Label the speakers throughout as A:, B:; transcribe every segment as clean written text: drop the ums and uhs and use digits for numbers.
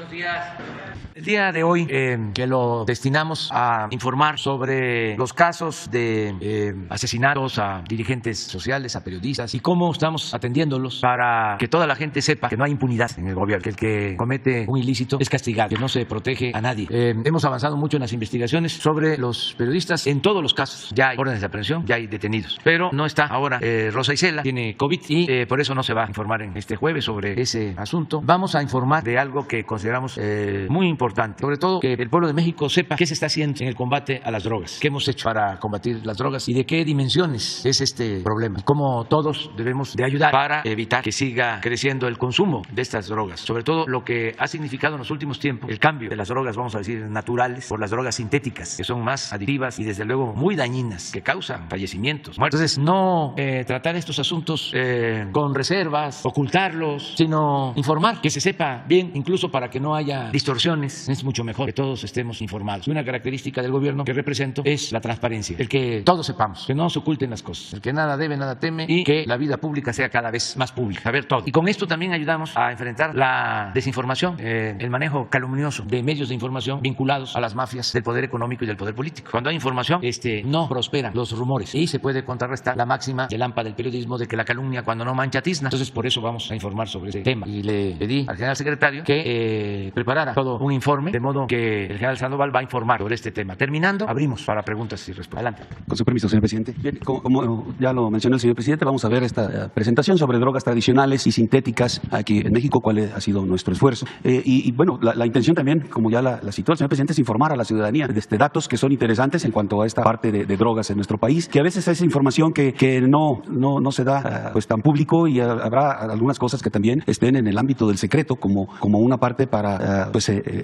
A: Buenos días. El día de hoy que lo destinamos a informar sobre los casos de asesinatos a dirigentes sociales, a periodistas y cómo estamos atendiéndolos para que toda la gente sepa que no hay impunidad en el gobierno, que el que comete un ilícito es castigado, que no se protege a nadie. Hemos avanzado mucho en las investigaciones sobre los periodistas en todos los casos. Ya hay órdenes de aprehensión, ya hay detenidos, pero no está ahora Rosa Isela, tiene COVID y por eso no se va a informar en este jueves sobre ese asunto. Vamos a informar de algo que consideramos muy importante, sobre todo que el pueblo de México sepa qué se está haciendo en el combate a las drogas, qué hemos hecho para combatir las drogas y de qué dimensiones es este problema y cómo todos debemos de ayudar para evitar que siga creciendo el consumo de estas drogas, sobre todo lo que ha significado en los últimos tiempos el cambio de las drogas, vamos a decir, naturales por las drogas sintéticas, que son más adictivas y desde luego muy dañinas, que causan fallecimientos, muertes. Entonces, no tratar estos asuntos con reservas, ocultarlos, sino informar, que se sepa bien, incluso para que no haya distorsiones. Es mucho mejor que todos estemos informados. Una característica del gobierno que represento es la transparencia, el que todos sepamos, que no se oculten las cosas, el que nada debe, nada teme y que la vida pública sea cada vez más pública, saber todo. Y con esto también ayudamos a enfrentar la desinformación, el manejo calumnioso de medios de información vinculados a las mafias del poder económico y del poder político. Cuando hay información, no prosperan los rumores y se puede contrarrestar la máxima del AMPA del periodismo de que la calumnia cuando no mancha tizna. Entonces, por eso vamos a informar sobre ese tema. Y le pedí al general secretario que preparara todo un informe, de modo que el general Sandoval va a informar sobre este tema. Terminando, abrimos para preguntas y respuestas. Adelante.
B: Con su permiso, señor presidente. Bien, como ya lo mencionó el señor presidente, vamos a ver esta presentación sobre drogas tradicionales y sintéticas aquí en México, cuál ha sido nuestro esfuerzo. Bueno, la intención también, como ya la citó el señor presidente, es informar a la ciudadanía de datos que son interesantes en cuanto a esta parte de drogas en nuestro país, que a veces es información que no se da pues tan público y habrá algunas cosas que también estén en el ámbito del secreto, como una parte para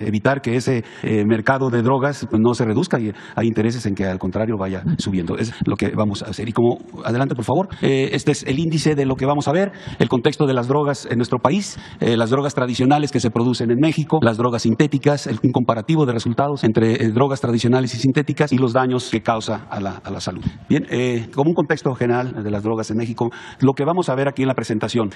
B: evitar que ese mercado de drogas pues, no se reduzca y hay intereses en que al contrario vaya subiendo. Es lo que vamos a hacer. Y como, adelante por favor, este es el índice de lo que vamos a ver, el contexto de las drogas en nuestro país, las drogas tradicionales que se producen en México, las drogas sintéticas, un comparativo de resultados entre drogas tradicionales y sintéticas y los daños que causa a la salud. Bien, como un contexto general de las drogas en México, lo que vamos a ver aquí en la presentación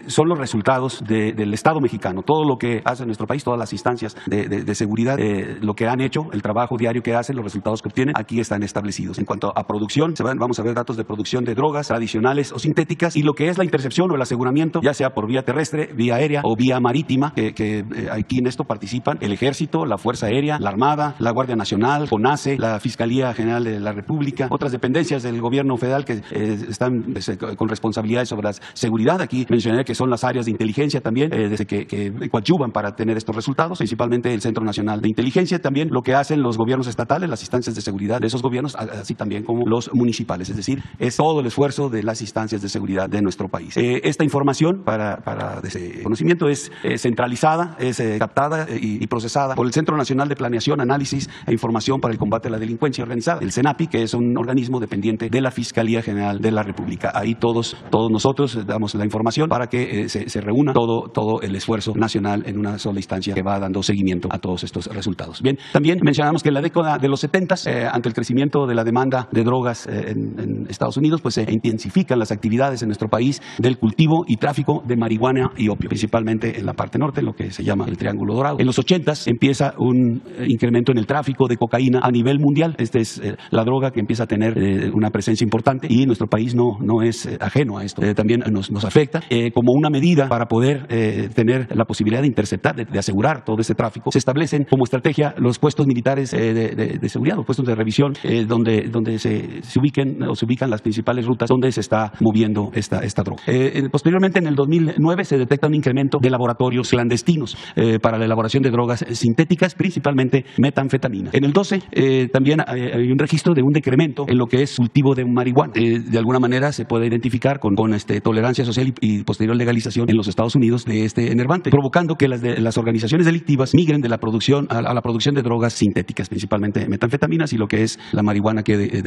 B: son los resultados del Estado mexicano, todo lo que hace nuestro país, todas las instancias de seguridad, lo que han hecho, el trabajo diario que hacen, los resultados que obtienen, aquí están establecidos. En cuanto a producción, vamos a ver datos de producción de drogas tradicionales o sintéticas y lo que es la intercepción o el aseguramiento, ya sea por vía terrestre, vía aérea o vía marítima, que aquí en esto participan el Ejército, la Fuerza Aérea, la Armada, la Guardia Nacional, CONACE, la Fiscalía General de la República, otras dependencias del gobierno federal que están con responsabilidades sobre la seguridad. Aquí mencioné que son las áreas de inteligencia también, desde que coadyuvan para tener estos resultados, principalmente el Centro Nacional de Inteligencia, también lo que hacen los gobiernos estatales, las instancias de seguridad de esos gobiernos, así también como los municipales, es decir, es todo el esfuerzo de las instancias de seguridad de nuestro país. Esta información para ese conocimiento es centralizada, es captada y procesada por el Centro Nacional de Planeación, Análisis e Información para el Combate a la Delincuencia Organizada, el CENAPI, que es un organismo dependiente de la Fiscalía General de la República. Ahí todos nosotros damos la información para que se reúna todo el esfuerzo nacional en una sola instancia que va dando seguimiento a todos estos resultados. Bien, también mencionamos que en la década de los 70, ante el crecimiento de la demanda de drogas en Estados Unidos, pues se intensifican las actividades en nuestro país del cultivo y tráfico de marihuana y opio, principalmente en la parte norte, en lo que se llama el Triángulo Dorado. En los 80 empieza un incremento en el tráfico de cocaína a nivel mundial. Esta es la droga que empieza a tener una presencia importante y nuestro país no es ajeno a esto. También nos afecta. Como una medida para poder tener la posibilidad de interceptar, de asegurar todo ese tráfico, se establecen como estrategia los puestos militares de seguridad, los puestos de revisión, donde se ubican las principales rutas donde se está moviendo esta droga. Posteriormente, en el 2009, se detecta un incremento de laboratorios clandestinos para la elaboración de drogas sintéticas, principalmente metanfetamina. En el 12 también hay un registro de un decremento en lo que es cultivo de marihuana. De alguna manera se puede identificar con tolerancia social y posterior legalización en los Estados Unidos de este enervante, provocando que las organizaciones delictivas drogas migren de la producción a la producción de drogas sintéticas, principalmente metanfetaminas y lo que es la marihuana, que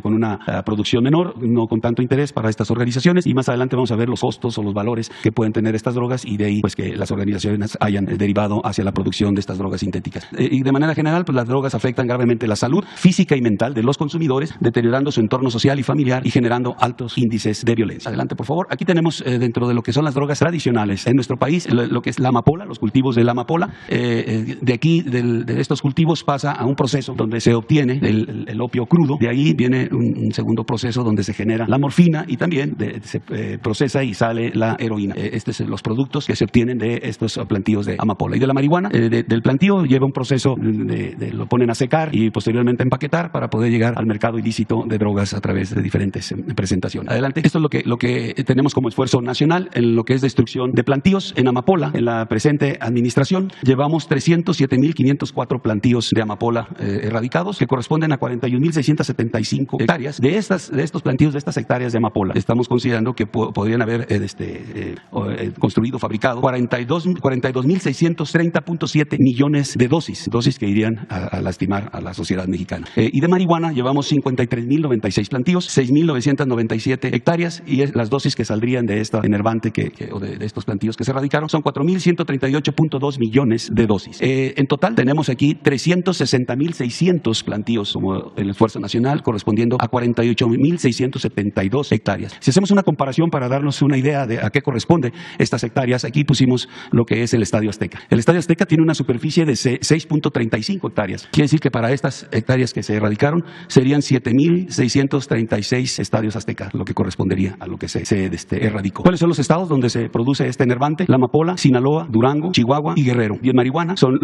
B: con una producción menor, no con tanto interés para estas organizaciones. Y más adelante vamos a ver los costos o los valores que pueden tener estas drogas, y de ahí pues que las organizaciones hayan derivado hacia la producción de estas drogas sintéticas. Y de manera general, pues las drogas afectan gravemente la salud física y mental de los consumidores, deteriorando su entorno social y familiar y generando altos índices de violencia. Adelante, por favor. Aquí tenemos dentro de lo que son las drogas tradicionales en nuestro país, lo que es la amapola, los cultivos de la amapola. De aquí, de estos cultivos, pasa a un proceso donde se obtiene el opio crudo. De ahí viene un segundo proceso donde se genera la morfina, y también se procesa y sale la heroína. Estos son los productos que se obtienen de estos plantíos de amapola. Y de la marihuana, del plantío lleva un proceso lo ponen a secar y posteriormente a empaquetar para poder llegar al mercado ilícito de drogas a través de diferentes presentaciones. Adelante. Esto es lo que tenemos como esfuerzo nacional en lo que es destrucción de plantíos en amapola. En la presente administración llevamos 307.504 plantíos de amapola erradicados, que corresponden a 41.675 hectáreas. De estos plantíos, de estas hectáreas de amapola, estamos considerando que podrían haber construido, fabricado 42.630.7 millones de dosis que irían a lastimar a la sociedad mexicana. Y de marihuana llevamos 53.096 plantíos, 6.997 hectáreas, y las dosis que saldrían de esta enervante o de estos plantíos que se erradicaron son 4.138.2 millones de dosis. En total tenemos aquí 360.600 plantíos como el esfuerzo nacional, correspondiendo a 48.672 hectáreas. Si hacemos una comparación para darnos una idea de a qué corresponde estas hectáreas, aquí pusimos lo que es el Estadio Azteca. El Estadio Azteca tiene una superficie de 6.35 hectáreas. Quiere decir que para estas hectáreas que se erradicaron serían 7.636 estadios aztecas, lo que correspondería a lo que se erradicó. ¿Cuáles son los estados donde se produce este enervante? La amapola, Sinaloa, Durango, Chihuahua y Guerrero. Y en marihuana son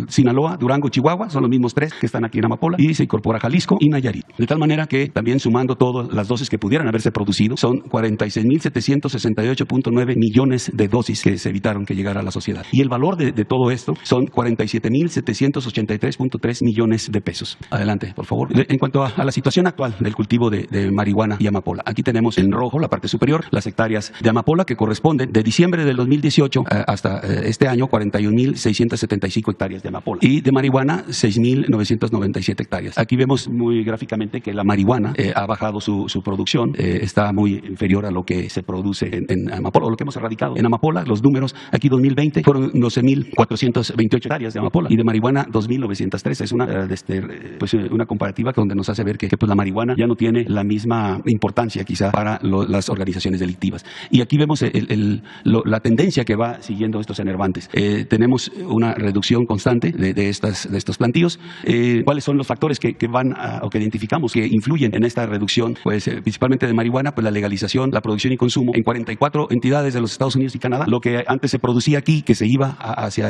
B: Sinaloa, Durango, Chihuahua, son los mismos tres que están aquí en amapola, y se incorpora Jalisco y Nayarit. De tal manera que también, sumando todas las dosis que pudieran haberse producido, son 46.768.9 millones de dosis que se evitaron que llegara a la sociedad. Y el valor de todo esto son 47.783.3 millones de pesos. Adelante, por favor. En cuanto a la situación actual del cultivo de marihuana y amapola, aquí tenemos en rojo, la parte superior, las hectáreas de amapola, que corresponden de diciembre del 2018 hasta este año, 41.675 hectáreas de amapola, y de marihuana 6.997 hectáreas. Aquí vemos muy gráficamente que la marihuana ha bajado su producción, está muy inferior a lo que se produce en amapola, o lo que hemos erradicado en amapola. Los números aquí 2020 fueron 12.428 hectáreas de amapola, y de marihuana 2.903. Es una comparativa donde nos hace ver que la marihuana ya no tiene la misma importancia quizá para las organizaciones delictivas. Y aquí vemos la tendencia que va siguiendo estos enervantes. Tenemos una reducción constante de estos plantíos. ¿Cuáles son los factores que van o que identificamos que influyen en esta reducción? Pues principalmente de marihuana, pues la legalización, la producción y consumo en 44 entidades de los Estados Unidos y Canadá. Lo que antes se producía aquí, que se iba hacia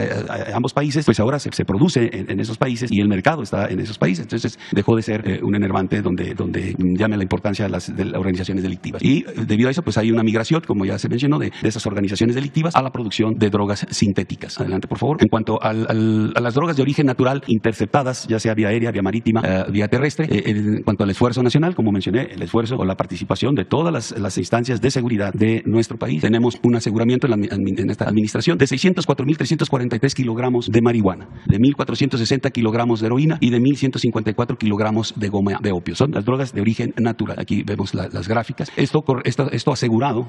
B: ambos países, pues ahora se produce en esos países, y el mercado está en esos países. Entonces dejó de ser un enervante donde llame la importancia de las organizaciones delictivas. Y debido a eso, pues hay una migración, como ya se mencionó, de esas organizaciones delictivas a la producción de drogas sintéticas. Adelante, por favor. En cuanto a las drogas de origen natural interceptadas, ya sea vía aérea, vía marítima, vía terrestre, en cuanto al esfuerzo nacional, como mencioné, el esfuerzo o la participación de todas las instancias de seguridad de nuestro país, tenemos un aseguramiento en esta administración de 604.343 kilogramos de marihuana, de 1.460 kilogramos de heroína y de 1.154 kilogramos de goma de opio. Son las drogas de origen natural. Aquí vemos las gráficas. Esto asegurado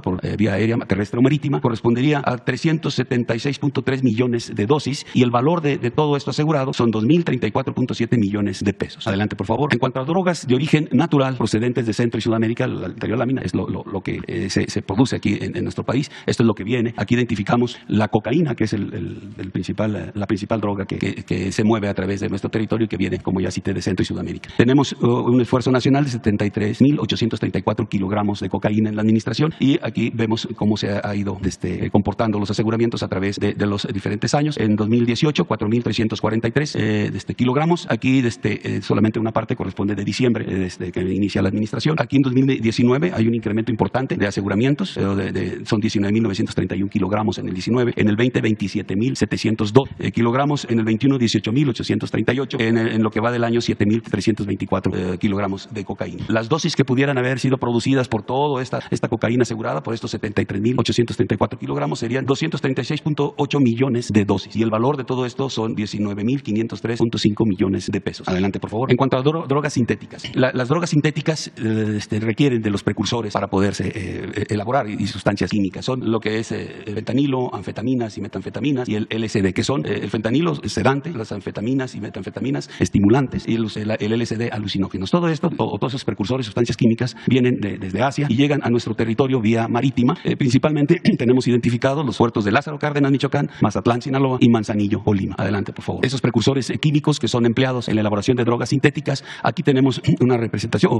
B: por vía aérea, terrestre o marítima, correspondería a 376.3 millones de dosis, y el valor de todo esto asegurado son 2.034.7 millones de pesos. Adelante, por favor. En cuanto a drogas de origen natural procedentes de Centro y Sudamérica, la anterior lámina es lo que se produce aquí en nuestro país. Esto es lo que viene. Aquí identificamos la cocaína, que es la principal droga que se mueve a través de nuestro territorio y que viene, como ya cité, de Centro y Sudamérica. Tenemos un esfuerzo nacional de 73.834 kilogramos de cocaína en la administración, y aquí vemos cómo se ha ido comportando los aseguramientos a través de los diferentes años. En 2018, 4.343 kilogramos. Aquí solamente una parte corresponde de diciembre, desde que inicia la administración. Aquí en 2019 hay un incremento importante de aseguramientos, son 19.931 kilogramos en el 19, en el 20, 27.702 kilogramos, en el 21, 18.838, en lo que va del año, 7.324 kilogramos de cocaína. Las dosis que pudieran haber sido producidas por toda esta cocaína asegurada, por estos 73.834 kilogramos, serían 236.8 millones millones de dosis. Y el valor de todo esto son 19.503.5 millones de pesos. Adelante, por favor. En cuanto a drogas sintéticas, las drogas sintéticas requieren de los precursores para poderse elaborar y sustancias químicas. Son lo que es el fentanilo, anfetaminas y metanfetaminas y el LSD, que son el fentanilo sedante, las anfetaminas y metanfetaminas estimulantes y el LSD alucinógenos. Todo esto, o todos esos precursores, sustancias químicas, vienen desde Asia y llegan a nuestro territorio vía marítima. Principalmente tenemos identificados los puertos de Lázaro Cárdenas, Michoacán, Mazatlán, Sinaloa y Manzanillo, Colima. Adelante, por favor. Esos precursores químicos que son empleados en la elaboración de drogas sintéticas, aquí tenemos una representación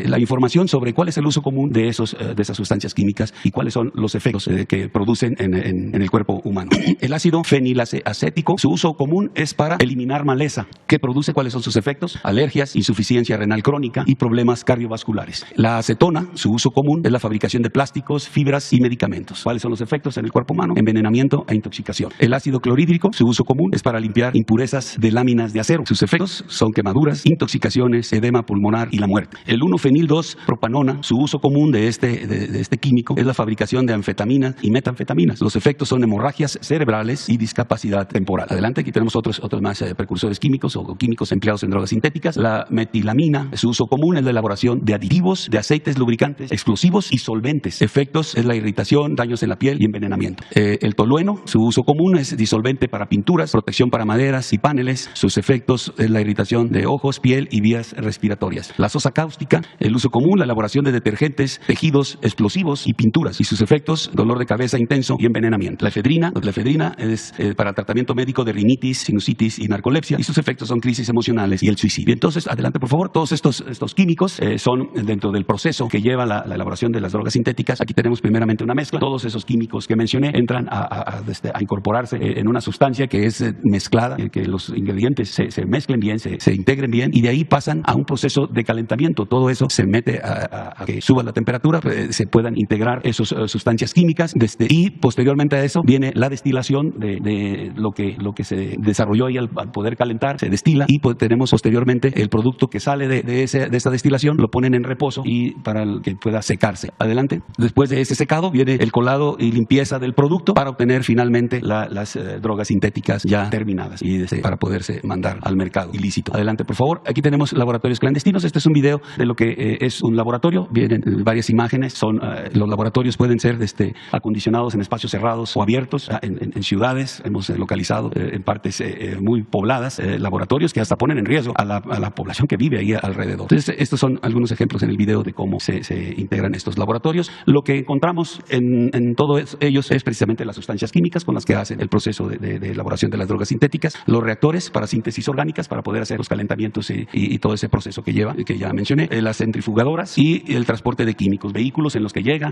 B: la información sobre cuál es el uso común de esas sustancias químicas y cuáles son los efectos que producen en el cuerpo humano. El ácido fenilacético, su uso común es para eliminar maleza. ¿Qué produce? ¿Cuáles son sus efectos? Alergias, insuficiencia renal crónica y problemas cardiovasculares. La acetona, su uso común es la fabricación de plásticos, fibras y medicamentos. ¿Cuáles son los efectos en el cuerpo humano? Envenenamiento e intoxicación. El ácido clorhídrico, su uso común es para limpiar impurezas de láminas de acero. Sus efectos son quemaduras, intoxicaciones, edema pulmonar y la muerte. El 1-fenil-2-propanona, su uso común de este químico es la fabricación de anfetaminas y metanfetaminas. Los efectos son hemorragias cerebrales y discapacidad temporal. Adelante, aquí tenemos otros más precursores químicos o químicos empleados en drogas sintéticas. La metilamina, su uso común es la elaboración de aditivos, de aceites lubricantes, explosivos y solventes. Efectos es la irritación, daños en la piel y envenenamiento. El tolueno, su uso común es disolvente para pinturas, protección para maderas y paneles. Sus efectos es la irritación de ojos, piel y vías respiratorias. La sosa cáustica, el uso común, la elaboración de detergentes, tejidos, explosivos y pinturas. Y sus efectos, dolor de cabeza intenso y envenenamiento. La efedrina es para tratamiento médico de rinitis, sinusitis y narcolepsia. Y sus efectos son crisis emocionales y el suicidio. Entonces, adelante, por favor. Todos estos químicos son dentro del proceso que lleva la elaboración de las drogas sintéticas. Aquí tenemos primeramente una mezcla. Todos esos químicos que mencioné entran a incorporarse en una sustancia que es mezclada, que los ingredientes se mezclen bien, se integren bien y de ahí pasan a un proceso de calentamiento. Todo eso se mete a que suba la temperatura, se puedan integrar esas sustancias químicas y posteriormente a eso viene la destilación de lo que se desarrolló ahí al poder calentar, se destila y tenemos posteriormente el producto que sale de esa destilación, lo ponen en reposo y para que pueda secarse. Adelante. Después de ese secado viene el colado y limpieza del producto para obtener finalmente las drogas sintéticas ya terminadas y para poderse mandar al mercado ilícito. Adelante, por favor. Aquí tenemos laboratorios clandestinos. Este es un video de lo que es un laboratorio. Vienen varias imágenes. Los laboratorios pueden ser acondicionados en espacios cerrados o abiertos en ciudades. Hemos localizado en partes muy pobladas laboratorios que hasta ponen en riesgo a la población que vive ahí alrededor. Entonces, estos son algunos ejemplos en el video de cómo se integran estos laboratorios. Lo que encontramos en todos ellos es precisamente las sustancias químicas con las que hacen el proceso de elaboración de las drogas sintéticas, los reactores para síntesis orgánicas para poder hacer los calentamientos y todo ese proceso que lleva, que ya mencioné, las centrifugadoras y el transporte de químicos, vehículos en los que llegan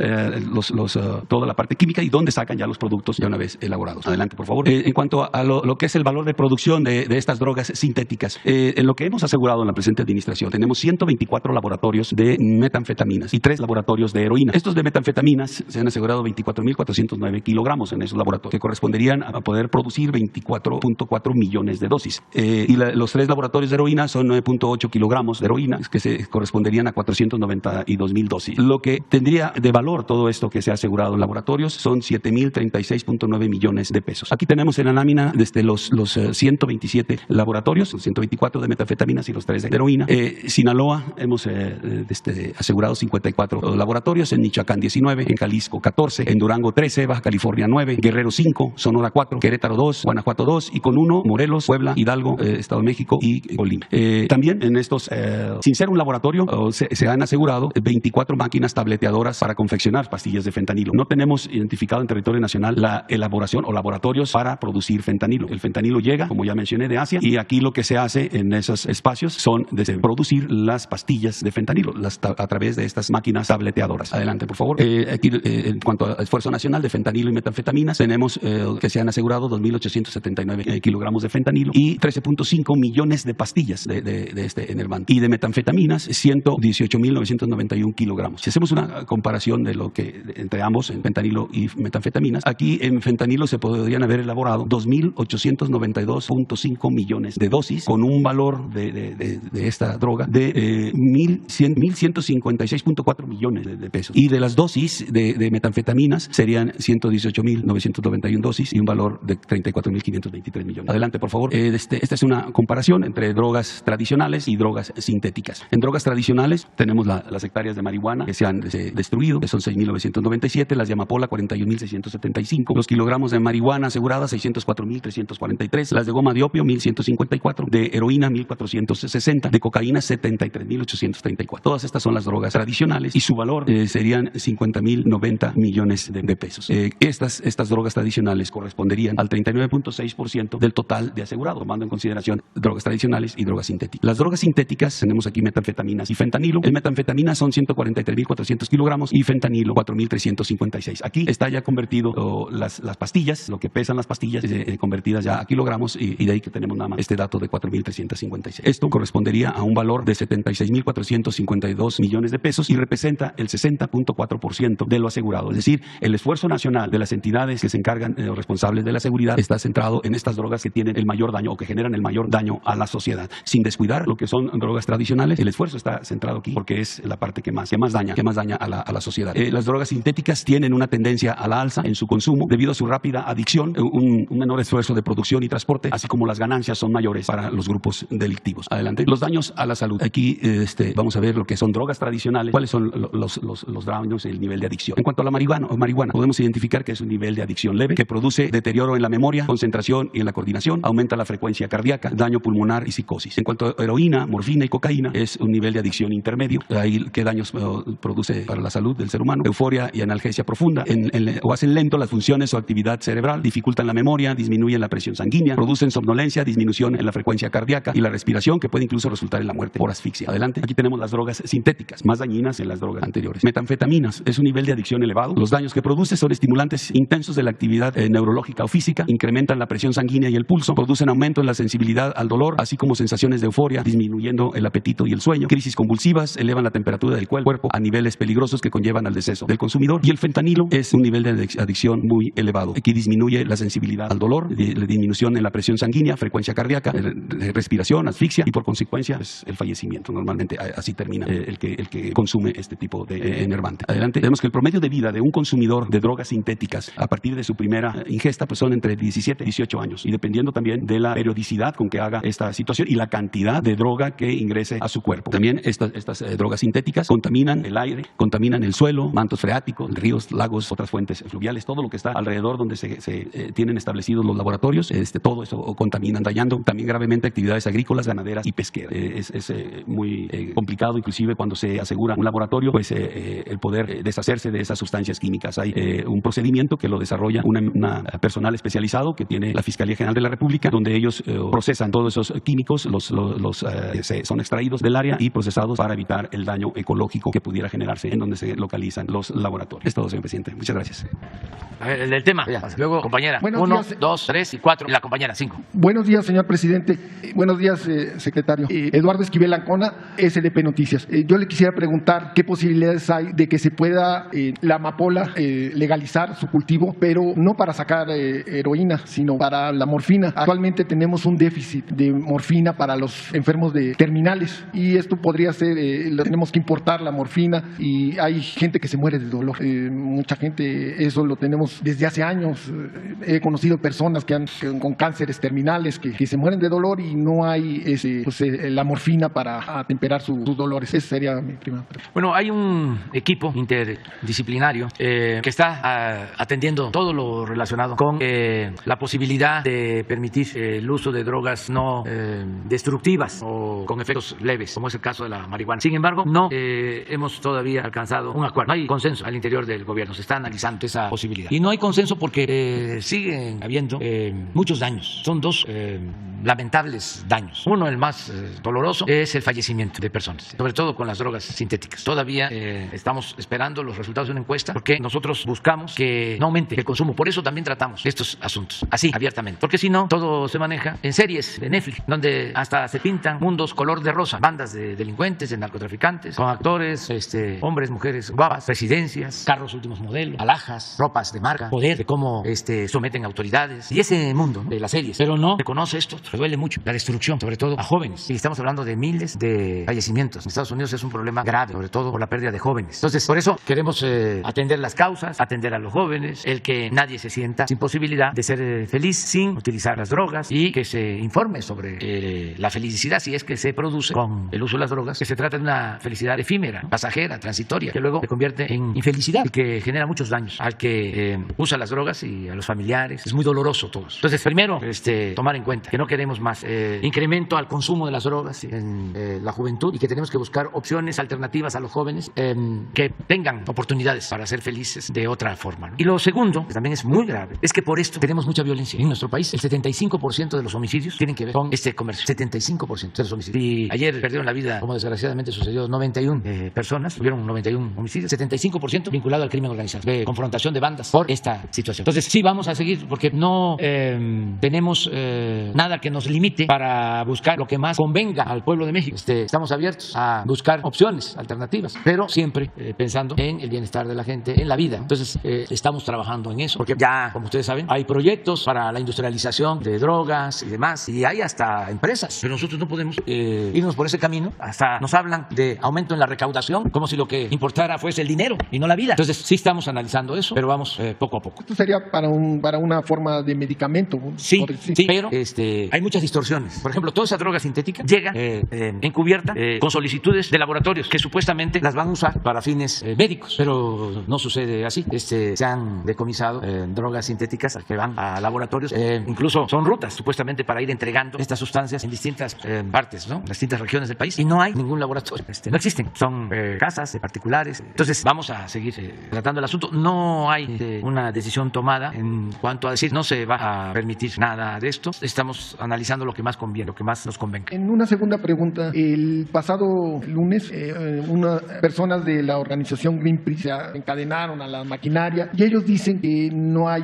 B: toda la parte química y donde sacan ya los productos ya una vez elaborados. Adelante, por favor. En cuanto a lo que es el valor de producción de estas drogas sintéticas, en lo que hemos asegurado en la presente administración, tenemos 124 laboratorios de metanfetaminas y 3 laboratorios de heroína. Estos de metanfetaminas se han asegurado 24.409 kilogramos en esos laboratorios, que corresponderían a poder producir 24.4 millones de dosis. Y los 3 laboratorios de heroína son 9.8 kilogramos de heroína, que se corresponderían a 492.000 dosis. Lo que tendría de valor todo esto que se ha asegurado en laboratorios son 7.036.9 millones de pesos. Aquí tenemos en la lámina desde los 127 laboratorios, 124 de metanfetaminas y los 3 de heroína. Sinaloa hemos asegurado 54 laboratorios, en Michoacán 19, en Jalisco 14, en Durango 13, Baja California 9, Guerrero 5, Sonora 4, Querétaro 2, Guanajuato 2 y con 1 Morelos, Puebla, Hidalgo, Estado de México y Colima. También en estos, sin ser un laboratorio, se han asegurado 24 máquinas tableteadoras para confeccionar pastillas de fentanilo. No tenemos identificado en territorio nacional la elaboración o laboratorios para producir fentanilo. El fentanilo llega, como ya mencioné, de Asia y aquí lo que se hace en esos espacios son producir las pastillas de fentanilo a través de estas máquinas tableteadoras. Adelante, por favor. Aquí, en cuanto al esfuerzo nacional de fentanilo y metanfetaminas, tenemos que se han asegurado 2.879 kilogramos de fentanilo y 13.5 millones de pastillas en el bando. Y de metanfetaminas, 118.991 kilogramos. Si hacemos una comparación de lo que entre ambos, en fentanilo y metanfetaminas, aquí en fentanilo se podrían haber elaborado 2.892.5 millones de dosis con un valor de esta droga de 1.156.4 millones de pesos. Y de las dosis de metanfetaminas serían 118.991 dosis y un valor de 34.523 millones. Adelante, por favor. Esta es una comparación entre drogas tradicionales y drogas sintéticas. En drogas tradicionales tenemos las hectáreas de marihuana que se han destruido, que son 6.997, las de amapola 41.675, los kilogramos de marihuana asegurada 604.343, las de goma de opio 1.154, de heroína 1.460, de cocaína 73.834. Todas estas son las drogas tradicionales y su valor serían 50.090 millones de pesos. Estas drogas tradicionales corresponderían al 39.6% del total de asegurado, tomando en consideración drogas tradicionales y drogas sintéticas. Las drogas sintéticas, tenemos aquí metanfetaminas y fentanilo. El metanfetamina son 143.400 kilogramos y fentanilo 4.356. Aquí está ya convertido las pastillas, lo que pesan las pastillas, convertidas ya a kilogramos y de ahí que tenemos nada más este dato de 4.356. Esto correspondería a un valor de 76.452 millones de pesos y representa el 60.4% de lo asegurado. Es decir, el esfuerzo nacional de las entidades que se encargan o responsables de la seguridad está centrado en estas drogas que tienen el mayor daño o que generan el mayor daño a la sociedad. Sin descuidar lo que son drogas tradicionales, el esfuerzo está centrado aquí porque es la parte que más daña a la sociedad. Las drogas sintéticas tienen una tendencia a la alza en su consumo debido a su rápida adicción, un menor esfuerzo de producción y transporte, así como las ganancias son mayores para los grupos delictivos. Adelante. Los daños a la salud. Aquí vamos a ver lo que son drogas tradicionales, cuáles son los daños, el nivel de adicción. En cuanto a la marihuana, podemos identificar que es un nivel de adicción leve que produce deterioro en la memoria, concentración y en la coordinación, aumenta la frecuencia cardíaca, daño pulmonar y psicosis. En cuanto a heroína, morfina y cocaína, es un nivel de adicción intermedio. Ahí, ¿qué daños produce para la salud del ser humano? Euforia y analgesia profunda, o hacen lento las funciones o actividad cerebral, dificultan la memoria, disminuyen la presión sanguínea, producen somnolencia, disminución en la frecuencia cardíaca y la respiración, que puede incluso resultar en la muerte por asfixia. Adelante. Aquí tenemos las drogas sintéticas, más dañinas en las drogas anteriores. Metanfetaminas, es un nivel de adicción elevado. Los daños que produce son estimulantes intensos de la actividad neurológica o física, incrementan la presión sanguínea y el pulso, producen aumento en la sensibilidad al dolor, así como sensaciones de euforia, disminuyendo el apetito y el sueño. Crisis convulsivas, elevan la temperatura del cuerpo a niveles peligrosos que conllevan al deceso del consumidor. Y el fentanilo es un nivel de adicción muy elevado. Aquí disminuye la sensibilidad al dolor, la disminución en la presión sanguínea, frecuencia cardíaca, respiración, asfixia y por consecuencia el fallecimiento. Normalmente así termina el que consume este tipo de enervante. Adelante. Vemos que el promedio de vida de un consumidor de drogas sintéticas a partir de su primera ingesta pues son entre 17 y 18 años y dependiendo también de la periodicidad con que haga esta situación y la cantidad de droga que ingrese a su cuerpo. También estas drogas sintéticas contaminan el aire, contaminan el suelo, mantos freáticos, ríos, lagos, otras fuentes fluviales, todo lo que está alrededor donde se tienen establecidos los laboratorios, todo eso contaminan, dañando también gravemente actividades agrícolas, ganaderas y pesqueras. Es muy complicado, inclusive cuando se asegura un laboratorio, pues el poder deshacerse de esas sustancias químicas. Hay un procedimiento que lo desarrolla una personal especializado que tiene la Fiscalía General de la República, donde ellos procesan todos esos químicos, son extraídos del área y procesados para evitar el daño ecológico que pudiera generarse en donde se localizan los laboratorios. Es todo, señor presidente. Muchas gracias.
A: A ver, el del tema. Luego, compañera. 1, 2, 3 y 4. Y la compañera 5.
C: Buenos días, señor presidente. Buenos días, secretario. Eduardo Esquivel Ancona, SDP Noticias. Yo le quisiera preguntar qué posibilidades hay de que se pueda la amapola legalizar su cultivo, pero no para sacar heroína, sino para la morfina. Actualmente tenemos un déficit de morfina para los enfermos terminales y esto podría ser, tenemos que importar la morfina y hay gente que se muere de dolor. Mucha gente, eso lo tenemos desde hace años. He conocido personas con cánceres terminales que se mueren de dolor y no hay la morfina para atemperar sus dolores. Esa sería mi primera pregunta.
A: Bueno, hay un equipo interdisciplinario que está atendiendo todo lo relacionado con la posibilidad de permitir el uso de drogas no destructivas o con efectos leves, como es el caso de la marihuana. Sin embargo, no hemos todavía alcanzado un acuerdo. No hay consenso al interior del gobierno. Se está analizando esa posibilidad. Y no hay consenso porque siguen habiendo muchos daños. Son dos lamentables daños. Uno, el más doloroso, es el fallecimiento de personas, sobre todo con las drogas sintéticas. Todavía estamos esperando los resultados de una encuesta porque nosotros buscamos que no aumente el consumo. Por eso también tratamos estos asuntos así, abiertamente. Porque si no, todo se maneja en series de Netflix, donde hasta se pintan mundos color de rosa, bandas de delincuentes, de narcotraficantes, con actores, hombres, mujeres guapas, residencias, carros últimos modelos, alhajas, ropas de marca, poder, de cómo someten autoridades y ese mundo de las series. Pero no reconoce estos me duele mucho la destrucción, sobre todo a jóvenes. Y estamos hablando de miles de fallecimientos. En Estados Unidos es un problema grave, sobre todo por la pérdida de jóvenes. Entonces, por eso queremos atender las causas, atender a los jóvenes, el que nadie se sienta sin posibilidad de ser feliz sin utilizar las drogas y que se informe sobre la felicidad, si es que se produce con el uso de las drogas, que se trata de una felicidad efímera, pasajera, transitoria, que luego se convierte en infelicidad y que genera muchos daños al que usa las drogas y a los familiares. Es muy doloroso todo eso. Entonces, primero, tomar en cuenta que no queremos más incremento al consumo de las drogas en la juventud y que tenemos que buscar opciones alternativas a los jóvenes que tengan oportunidades para ser felices de otra forma, ¿no? Y lo segundo, que también es muy grave, es que por esto tenemos mucha violencia en nuestro país. El 75% de los homicidios tienen que ver con este comercio. 75% de los homicidios. Y ayer perdieron la vida, como desgraciadamente sucedió, 91 personas, tuvieron 91 homicidios, 75% vinculado al crimen organizado, de confrontación de bandas por esta situación. Entonces sí vamos a seguir porque no tenemos nada que nos limite para buscar lo que más convenga al pueblo de México. Estamos abiertos a buscar opciones alternativas, pero siempre pensando en el bienestar de la gente, en la vida. Entonces estamos trabajando en eso, porque ya, como ustedes saben, hay proyectos para la industrialización de drogas y demás, y hay hasta empresas, pero nosotros no podemos irnos por ese camino. Hasta nos hablan de aumento en la recaudación, como si lo que importara fuese el dinero y no la vida. Entonces sí estamos analizando eso, pero vamos poco a poco.
C: Esto sería para una forma de medicamento.
A: Sí, pero hay muchas distorsiones. Por ejemplo, toda esa droga sintética llega encubierta con solicitudes de laboratorios que supuestamente las van a usar para fines médicos, pero no sucede así. Se han decomisado drogas sintéticas que van a laboratorios, incluso son rutas supuestamente para ir entregando estas sustancias en distintas partes, ¿no? En distintas regiones del país, y no hay ningún laboratorio, no existen, son casas particulares. Entonces vamos a seguir tratando el asunto. No hay una decisión tomada en cuanto a decir no se va a permitir nada de esto. Estamos analizando lo que más conviene, lo que más nos convenga.
C: En una segunda pregunta, el pasado lunes unas personas de la organización Greenpeace se encadenaron a la maquinaria y ellos dicen que no hay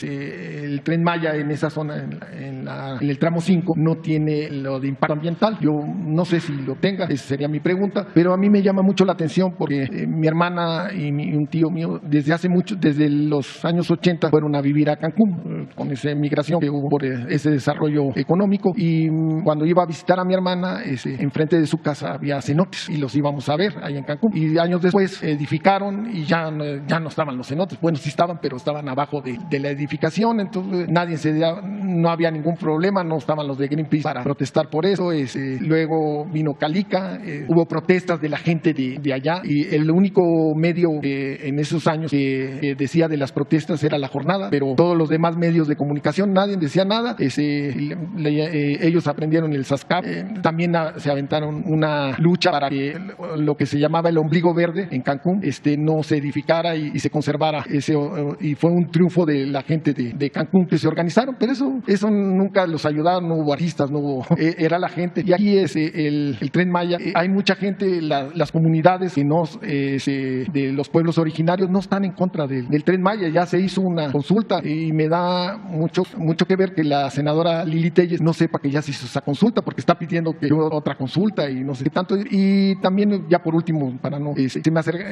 C: el Tren Maya en esa zona, en el tramo 5, no tiene lo de impacto ambiental. Yo no sé si lo tenga, esa sería mi pregunta, pero a mí me llama mucho la atención porque mi hermana y un tío mío desde los años 80 fueron a vivir a Cancún con esa migración que hubo por ese desarrollo económico, y cuando iba a visitar a mi hermana, enfrente de su casa había cenotes y los íbamos a ver ahí en Cancún, y años después edificaron y ya no estaban los cenotes. Bueno, sí estaban, pero estaban abajo de la edificación, entonces no había ningún problema, no estaban los de Greenpeace para protestar por eso. Luego vino Calica, hubo protestas de la gente de allá, y el único medio en esos años que decía de las protestas era La Jornada, pero todos los demás medios de comunicación nadie decía nada. Ellos aprendieron el SASCAP, también se aventaron una lucha para que lo que se llamaba el ombligo verde en Cancún no se edificara y se conservara, y fue un triunfo de la gente de Cancún que se organizaron, pero eso nunca los ayudaron, no hubo artistas, no hubo, era la gente. Y aquí el Tren Maya, hay mucha gente, las comunidades que de los pueblos originarios no están en contra del Tren Maya. Ya se hizo una consulta y me da mucho que ver que la senadora Lili Telles no sepa que ya se hizo esa consulta, porque está pidiendo que otra consulta y no sé qué tanto. Y también, ya por último, para no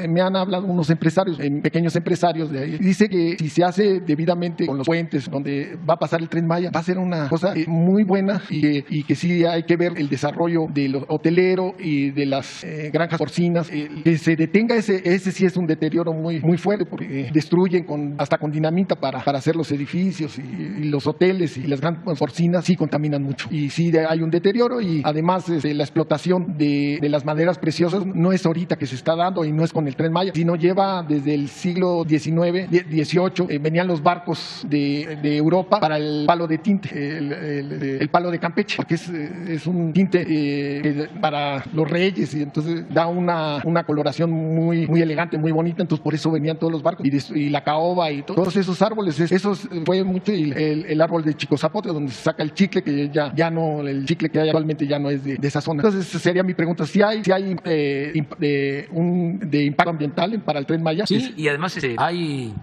C: me han hablado unos empresarios, pequeños empresarios de ahí, dice que si se hace debidamente con los puentes donde va a pasar el Tren Maya, va a ser una cosa muy buena, y que sí hay que ver el desarrollo de los hoteleros y de las granjas porcinas, que se detenga. Ese sí es un deterioro muy fuerte, porque destruyen hasta con dinamita para hacer los edificios, y los hoteles y las granjas porcinas sí contaminan mucho, y sí hay un deterioro. Y además la explotación de las maderas preciosas no es ahorita que se está dando, y no es con el Tren Maya, sino lleva desde el siglo XIX, XVIII, venían los barcos de Europa para el palo de tinte, el palo de Campeche, porque es un tinte para los reyes, y entonces da una coloración muy elegante, muy bonita. Entonces por eso venían todos los barcos, y la caoba y todos esos árboles. Eso fue mucho, el árbol de Chico Zapote, donde se saca el chicle, que ya no, el chicle que hay actualmente ya no es de esa zona. Entonces sería mi pregunta, si hay de impacto ambiental para el Tren Maya.
A: Sí, y además hay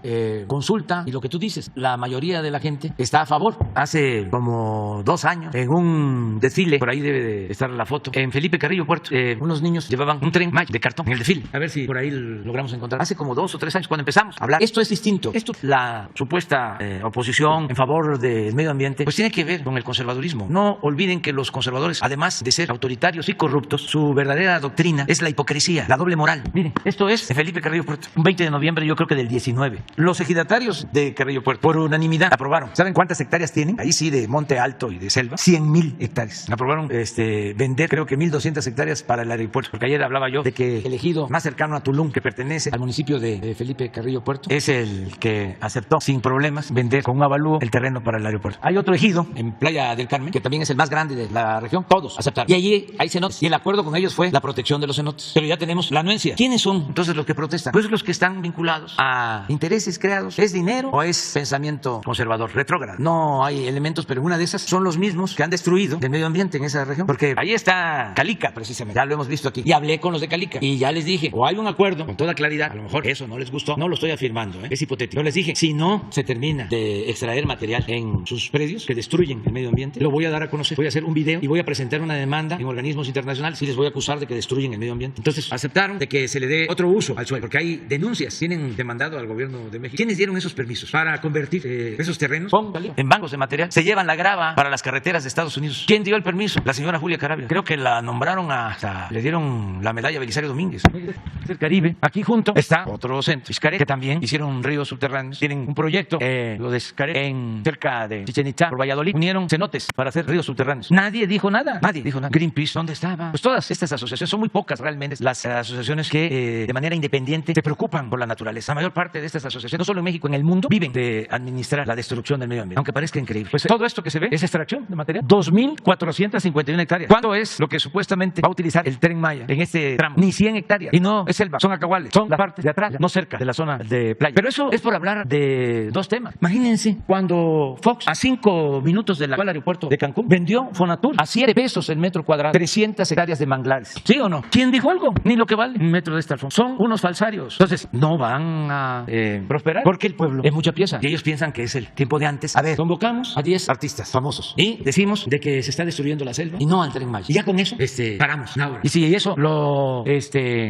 A: consulta, y lo que tú dices, la mayoría de la gente está a favor. Hace como 2 años, en un desfile, por ahí debe de estar la foto, en Felipe Carrillo Puerto, unos niños llevaban un Tren Maya de cartón en el desfile. A ver si por ahí logramos encontrar. Hace como 2 o 3 años cuando empezamos a hablar. Esto es distinto. La supuesta oposición en favor del medio ambiente, pues tiene que ver con el el conservadurismo. No olviden que los conservadores, además de ser autoritarios y corruptos, su verdadera doctrina es la hipocresía, la doble moral. Miren, esto es de Felipe Carrillo Puerto, un 20 de noviembre, yo creo que del 19. Los ejidatarios de Carrillo Puerto, por unanimidad, aprobaron. ¿Saben cuántas hectáreas tienen? Ahí sí, de monte alto y de selva. 100,000 hectáreas. Aprobaron vender, creo que 1,200 hectáreas para el aeropuerto. Porque ayer hablaba yo de que el ejido más cercano a Tulum, que pertenece al municipio de Felipe Carrillo Puerto, es el que aceptó sin problemas vender con un avalúo el terreno para el aeropuerto. Hay otro ejido en Playa del Carmen, que también es el más grande de la región. Todos aceptaron. Y allí hay cenotes. Y el acuerdo con ellos fue la protección de los cenotes. Pero ya tenemos la anuencia. ¿Quiénes son entonces los que protestan? Pues los que están vinculados a intereses creados. ¿Es dinero o es pensamiento conservador, retrógrado? No hay elementos, pero una de esas son los mismos que han destruido el medio ambiente en esa región. Porque ahí está Calica, precisamente. Ya lo hemos visto aquí. Y hablé con los de Calica. Y ya les dije, o hay un acuerdo con toda claridad. A lo mejor eso no les gustó. No lo estoy afirmando, es hipotético. Yo les dije, si no se termina de extraer material en sus predios que destruyen el medio ambiente, lo voy a dar a conocer. Voy a hacer un video y voy a presentar una demanda en organismos internacionales y les voy a acusar de que destruyen el medio ambiente. Entonces aceptaron de que se le dé otro uso al suelo, porque hay denuncias. Tienen demandado al gobierno de México. ¿Quiénes dieron esos permisos para convertir esos terrenos en bancos de material? Se llevan la grava para las carreteras de Estados Unidos. ¿Quién dio el permiso? La señora Julia Caravia. Creo que la nombraron hasta, le dieron la medalla a Belisario Domínguez. El Caribe. Aquí junto está otro centro, Xcaret, que también hicieron ríos subterráneos. Tienen un proyecto, lo de Xcaret, cerca de Chichén Itzá, por Valladolid. Unieron cenotes para hacer ríos subterráneos. Nadie dijo nada. Nadie dijo nada. Greenpeace, ¿dónde estaba? Pues todas estas asociaciones, son muy pocas realmente las asociaciones que de manera independiente se preocupan por la naturaleza. La mayor parte de estas asociaciones, no solo en México, en el mundo, viven de administrar la destrucción del medio ambiente. Aunque parezca increíble. Pues todo esto que se ve es extracción de material. 2,451 hectáreas. ¿Cuánto es lo que supuestamente va a utilizar el Tren Maya en este tramo? Ni 100 hectáreas. Y no es selva, son acahuales, son la parte de atrás, no cerca de la zona de playa. Pero eso es por hablar de dos temas. Imagínense cuando Fox, a 5 minutos del actual aeropuerto de Cancún, vendió Fonatur a 7 pesos el metro cuadrado, 300 hectáreas de manglares. ¿Sí o no? ¿Quién dijo algo? Ni lo que vale un metro de este alfombra. Son unos falsarios. Entonces, no van a prosperar porque el pueblo es mucha pieza. Y ellos piensan que es el tiempo de antes. A ver, convocamos a 10 artistas famosos y decimos de que se está destruyendo la selva y no al Tren Maya. Y ya con eso, paramos. Y si eso lo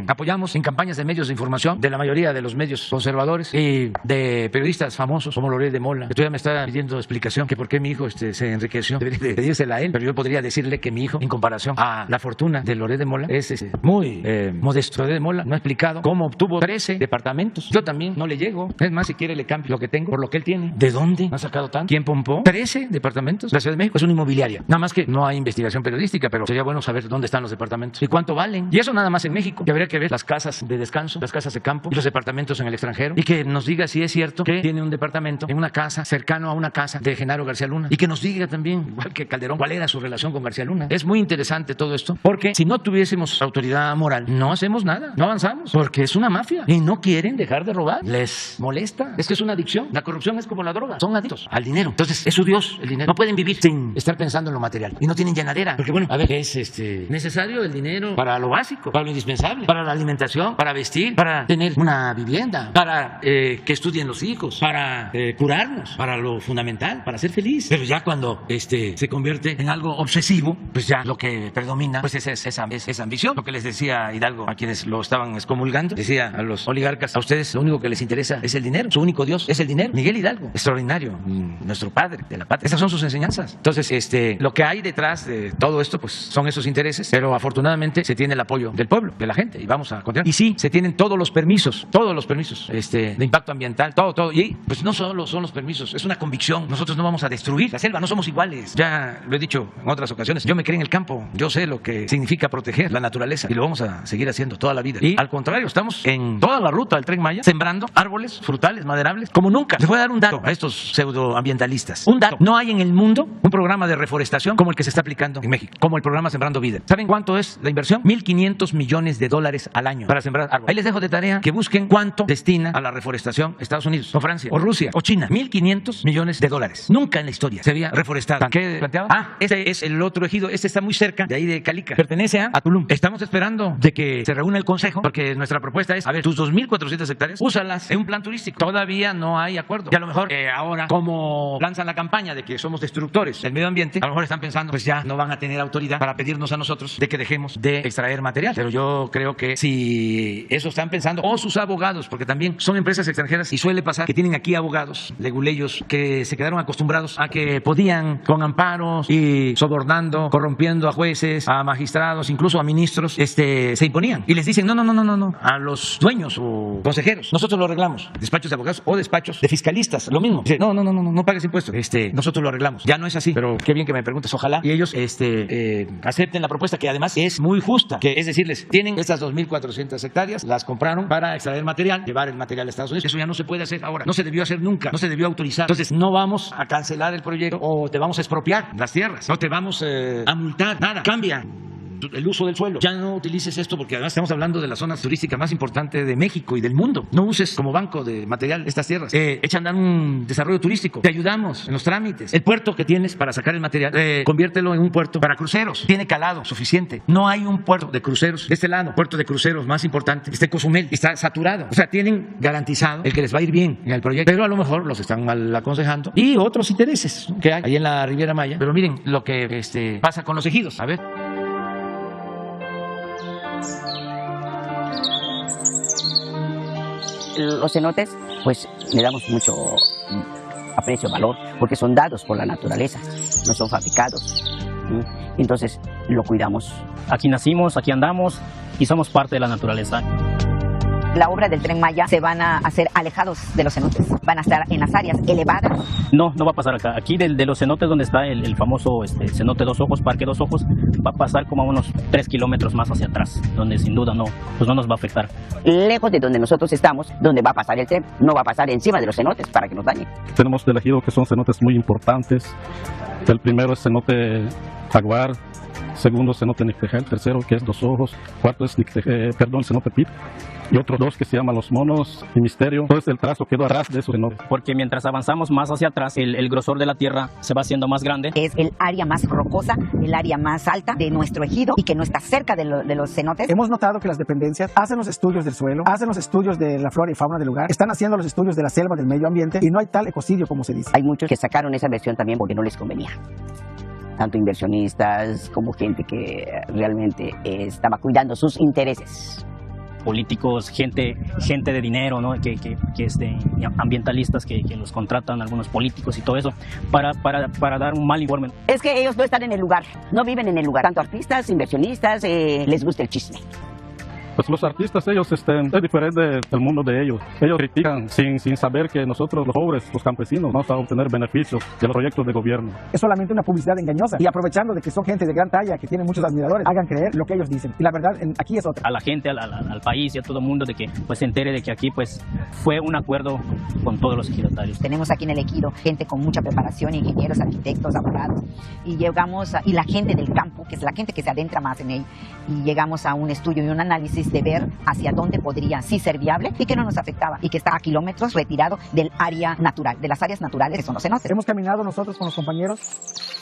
A: apoyamos en campañas de medios de información de la mayoría de los medios conservadores y de periodistas famosos como Loret de Mola, que todavía me está pidiendo explicación que por qué mi hijo se enriqueció. Debería de pedírsela a él, pero yo podría decirle que mi hijo, en comparación a la fortuna de Loret de Mola, es muy modesto. Loret de Mola no ha explicado cómo obtuvo 13 departamentos. Yo también no le llego. Es más, si quiere le cambio lo que tengo por lo que él tiene. ¿De dónde ha sacado tanto? ¿Quién pompó? 13 departamentos. La Ciudad de México es una inmobiliaria. Nada más que no hay investigación periodística, pero sería bueno saber dónde están los departamentos y cuánto valen. Y eso nada más en México. Y habría que ver las casas de descanso, las casas de campo y los departamentos en el extranjero, y que nos diga si es cierto que tiene un departamento en una casa cercano a una casa de Genaro García Luna, y que nos diga también, igual que Calderón, cuál era su relación con García Luna. Es muy interesante todo esto, porque si no tuviésemos autoridad moral, no hacemos nada, no avanzamos, porque es una mafia y no quieren dejar de robar. Les molesta. Es que es una adicción. La corrupción es como la droga. Son adictos al dinero. Entonces, es su Dios, el dinero. No pueden vivir sin estar pensando en lo material. Y no tienen llenadera. Porque, bueno, a ver, es necesario el dinero para lo básico, para lo indispensable, para la alimentación, para vestir, para tener una vivienda, para que estudien los hijos, para curarnos, para lo fundamental, para ser feliz. Pero ya cuando se convierte en algo obsesivo, pues ya lo que predomina pues es esa ambición. Lo que les decía Hidalgo a quienes lo estaban excomulgando, decía a los oligarcas: a ustedes lo único que les interesa es el dinero, su único Dios es el dinero. Miguel Hidalgo, extraordinario, nuestro padre de la patria. Esas son sus enseñanzas. Entonces, lo que hay detrás de todo esto pues son esos intereses, pero afortunadamente se tiene el apoyo del pueblo, de la gente, y vamos a continuar. Y sí, se tienen todos los permisos de impacto ambiental, todo. Y pues no solo son los permisos, es una convicción. Nosotros no vamos a destruir la selva, no somos iguales. Ya lo he dicho en otras ocasiones, yo me crié en el campo, yo sé lo que significa proteger la naturaleza y lo vamos a seguir haciendo toda la vida. Y al contrario, estamos en toda la ruta del Tren Maya sembrando árboles frutales, maderables, como nunca. Les voy a dar un dato a estos pseudoambientalistas. Un dato: no hay en el mundo un programa de reforestación como el que se está aplicando en México, como el programa Sembrando Vida. ¿Saben cuánto es la inversión? $1,500 millones al año para sembrar árboles. Ahí les dejo de tarea que busquen cuánto destina a la reforestación Estados Unidos, o Francia, o Rusia, o China. $1,500 millones. Nunca en la historia se había reforestado. ¿Qué planteaba? Este es el otro ejido. Este está muy cerca de ahí de Calica. Pertenece a Tulum. Estamos esperando de que se reúna el consejo, porque nuestra propuesta es: a ver, tus 2,400 hectáreas, úsalas en un plan turístico. Todavía no hay acuerdo. Y a lo mejor ahora, como lanzan la campaña de que somos destructores del medio ambiente, a lo mejor están pensando, pues ya no van a tener autoridad para pedirnos a nosotros de que dejemos de extraer material. Pero yo creo que si eso están pensando, o sus abogados, porque también son empresas extranjeras y suele pasar que tienen aquí abogados leguleyos que se quedaron acostumbrados a que podían seguían con amparos y sobornando, corrompiendo a jueces, a magistrados, incluso a ministros, se imponían y les dicen no a los dueños o consejeros. Nosotros lo arreglamos, despachos de abogados o despachos de fiscalistas, lo mismo. Dice, no pagues impuestos. Nosotros lo arreglamos. Ya no es así, pero qué bien que me preguntes, ojalá y ellos acepten la propuesta, que además es muy justa, que es decirles, tienen estas 2.400 hectáreas, las compraron para extraer material, llevar el material a Estados Unidos. Eso ya no se puede hacer ahora, no se debió hacer nunca, no se debió autorizar. Entonces no vamos a cancelar el proyecto o te vamos a expropiar las tierras, no te vamos a multar, nada, cambia el uso del suelo. Ya no utilices esto, porque además estamos hablando de la zona turística más importante de México y del mundo. No uses como banco de material estas tierras. Echa a andar un desarrollo turístico. Te ayudamos en los trámites. El puerto que tienes para sacar el material, conviértelo en un puerto para cruceros. Tiene calado suficiente. No hay un puerto de cruceros de este lado, puerto de cruceros más importante, está en Cozumel, está saturado. O sea, tienen garantizado el que les va a ir bien en el proyecto, pero a lo mejor los están mal aconsejando y otros intereses que hay ahí en la Riviera Maya. Pero miren lo que pasa con los ejidos. A ver.
D: Los cenotes, pues le damos mucho aprecio, valor, porque son dados por la naturaleza, no son fabricados. Entonces lo cuidamos.
E: Aquí nacimos, aquí andamos y somos parte de la naturaleza.
F: La obra del Tren Maya se van a hacer alejados de los cenotes, van a estar en las áreas elevadas.
E: No va a pasar acá. Aquí de los cenotes donde está el famoso cenote Dos Ojos, Parque Dos Ojos, va a pasar como a unos 3 kilómetros más hacia atrás, donde sin duda no nos va a afectar.
D: Lejos de donde nosotros estamos, donde va a pasar el tren, no va a pasar encima de los cenotes para que nos dañe.
G: Tenemos elegido que son cenotes muy importantes. El primero es cenote Jaguar, segundo cenote Nictejel, tercero que es Dos Ojos, cuarto es cenote Pit, y otros dos que se llaman Los Monos y Misterio. Entonces el trazo quedó a ras de esos cenotes.
E: Porque mientras avanzamos más hacia atrás, el grosor de la tierra se va haciendo más grande.
F: Es el área más rocosa, el área más alta de nuestro ejido y que no está cerca de los cenotes.
H: Hemos notado que las dependencias hacen los estudios del suelo, hacen los estudios de la flora y fauna del lugar, están haciendo los estudios de la selva, del medio ambiente, y no hay tal ecocidio como se dice.
D: Hay muchos que sacaron esa versión también porque no les convenía. Tanto inversionistas como gente que realmente estaba cuidando sus intereses.
E: Políticos, gente de dinero, ¿no? que ambientalistas que los contratan algunos políticos y todo eso para dar un mal informe.
D: Es que ellos no están en el lugar, no viven en el lugar. Tanto artistas, inversionistas, les gusta el chisme.
G: Pues los artistas, ellos es diferente del mundo de ellos. Ellos critican sin saber que nosotros, los pobres, los campesinos, vamos a obtener beneficios de los proyectos de gobierno.
H: Es solamente una publicidad engañosa, y aprovechando de que son gente de gran talla, que tienen muchos admiradores, hagan creer lo que ellos dicen. Y la verdad, aquí es otra.
E: A la gente, al país y a todo el mundo de que pues se entere de que aquí pues fue un acuerdo con todos los ejidatarios.
F: Tenemos aquí en el ejido gente con mucha preparación, ingenieros, arquitectos, abogados, y llegamos y la gente del campo, que es la gente que se adentra más en él, y llegamos a un estudio y un análisis de ver hacia dónde podría sí ser viable y que no nos afectaba y que está a kilómetros retirado del área natural, de las áreas naturales que son los cenotes.
H: Hemos caminado nosotros con los compañeros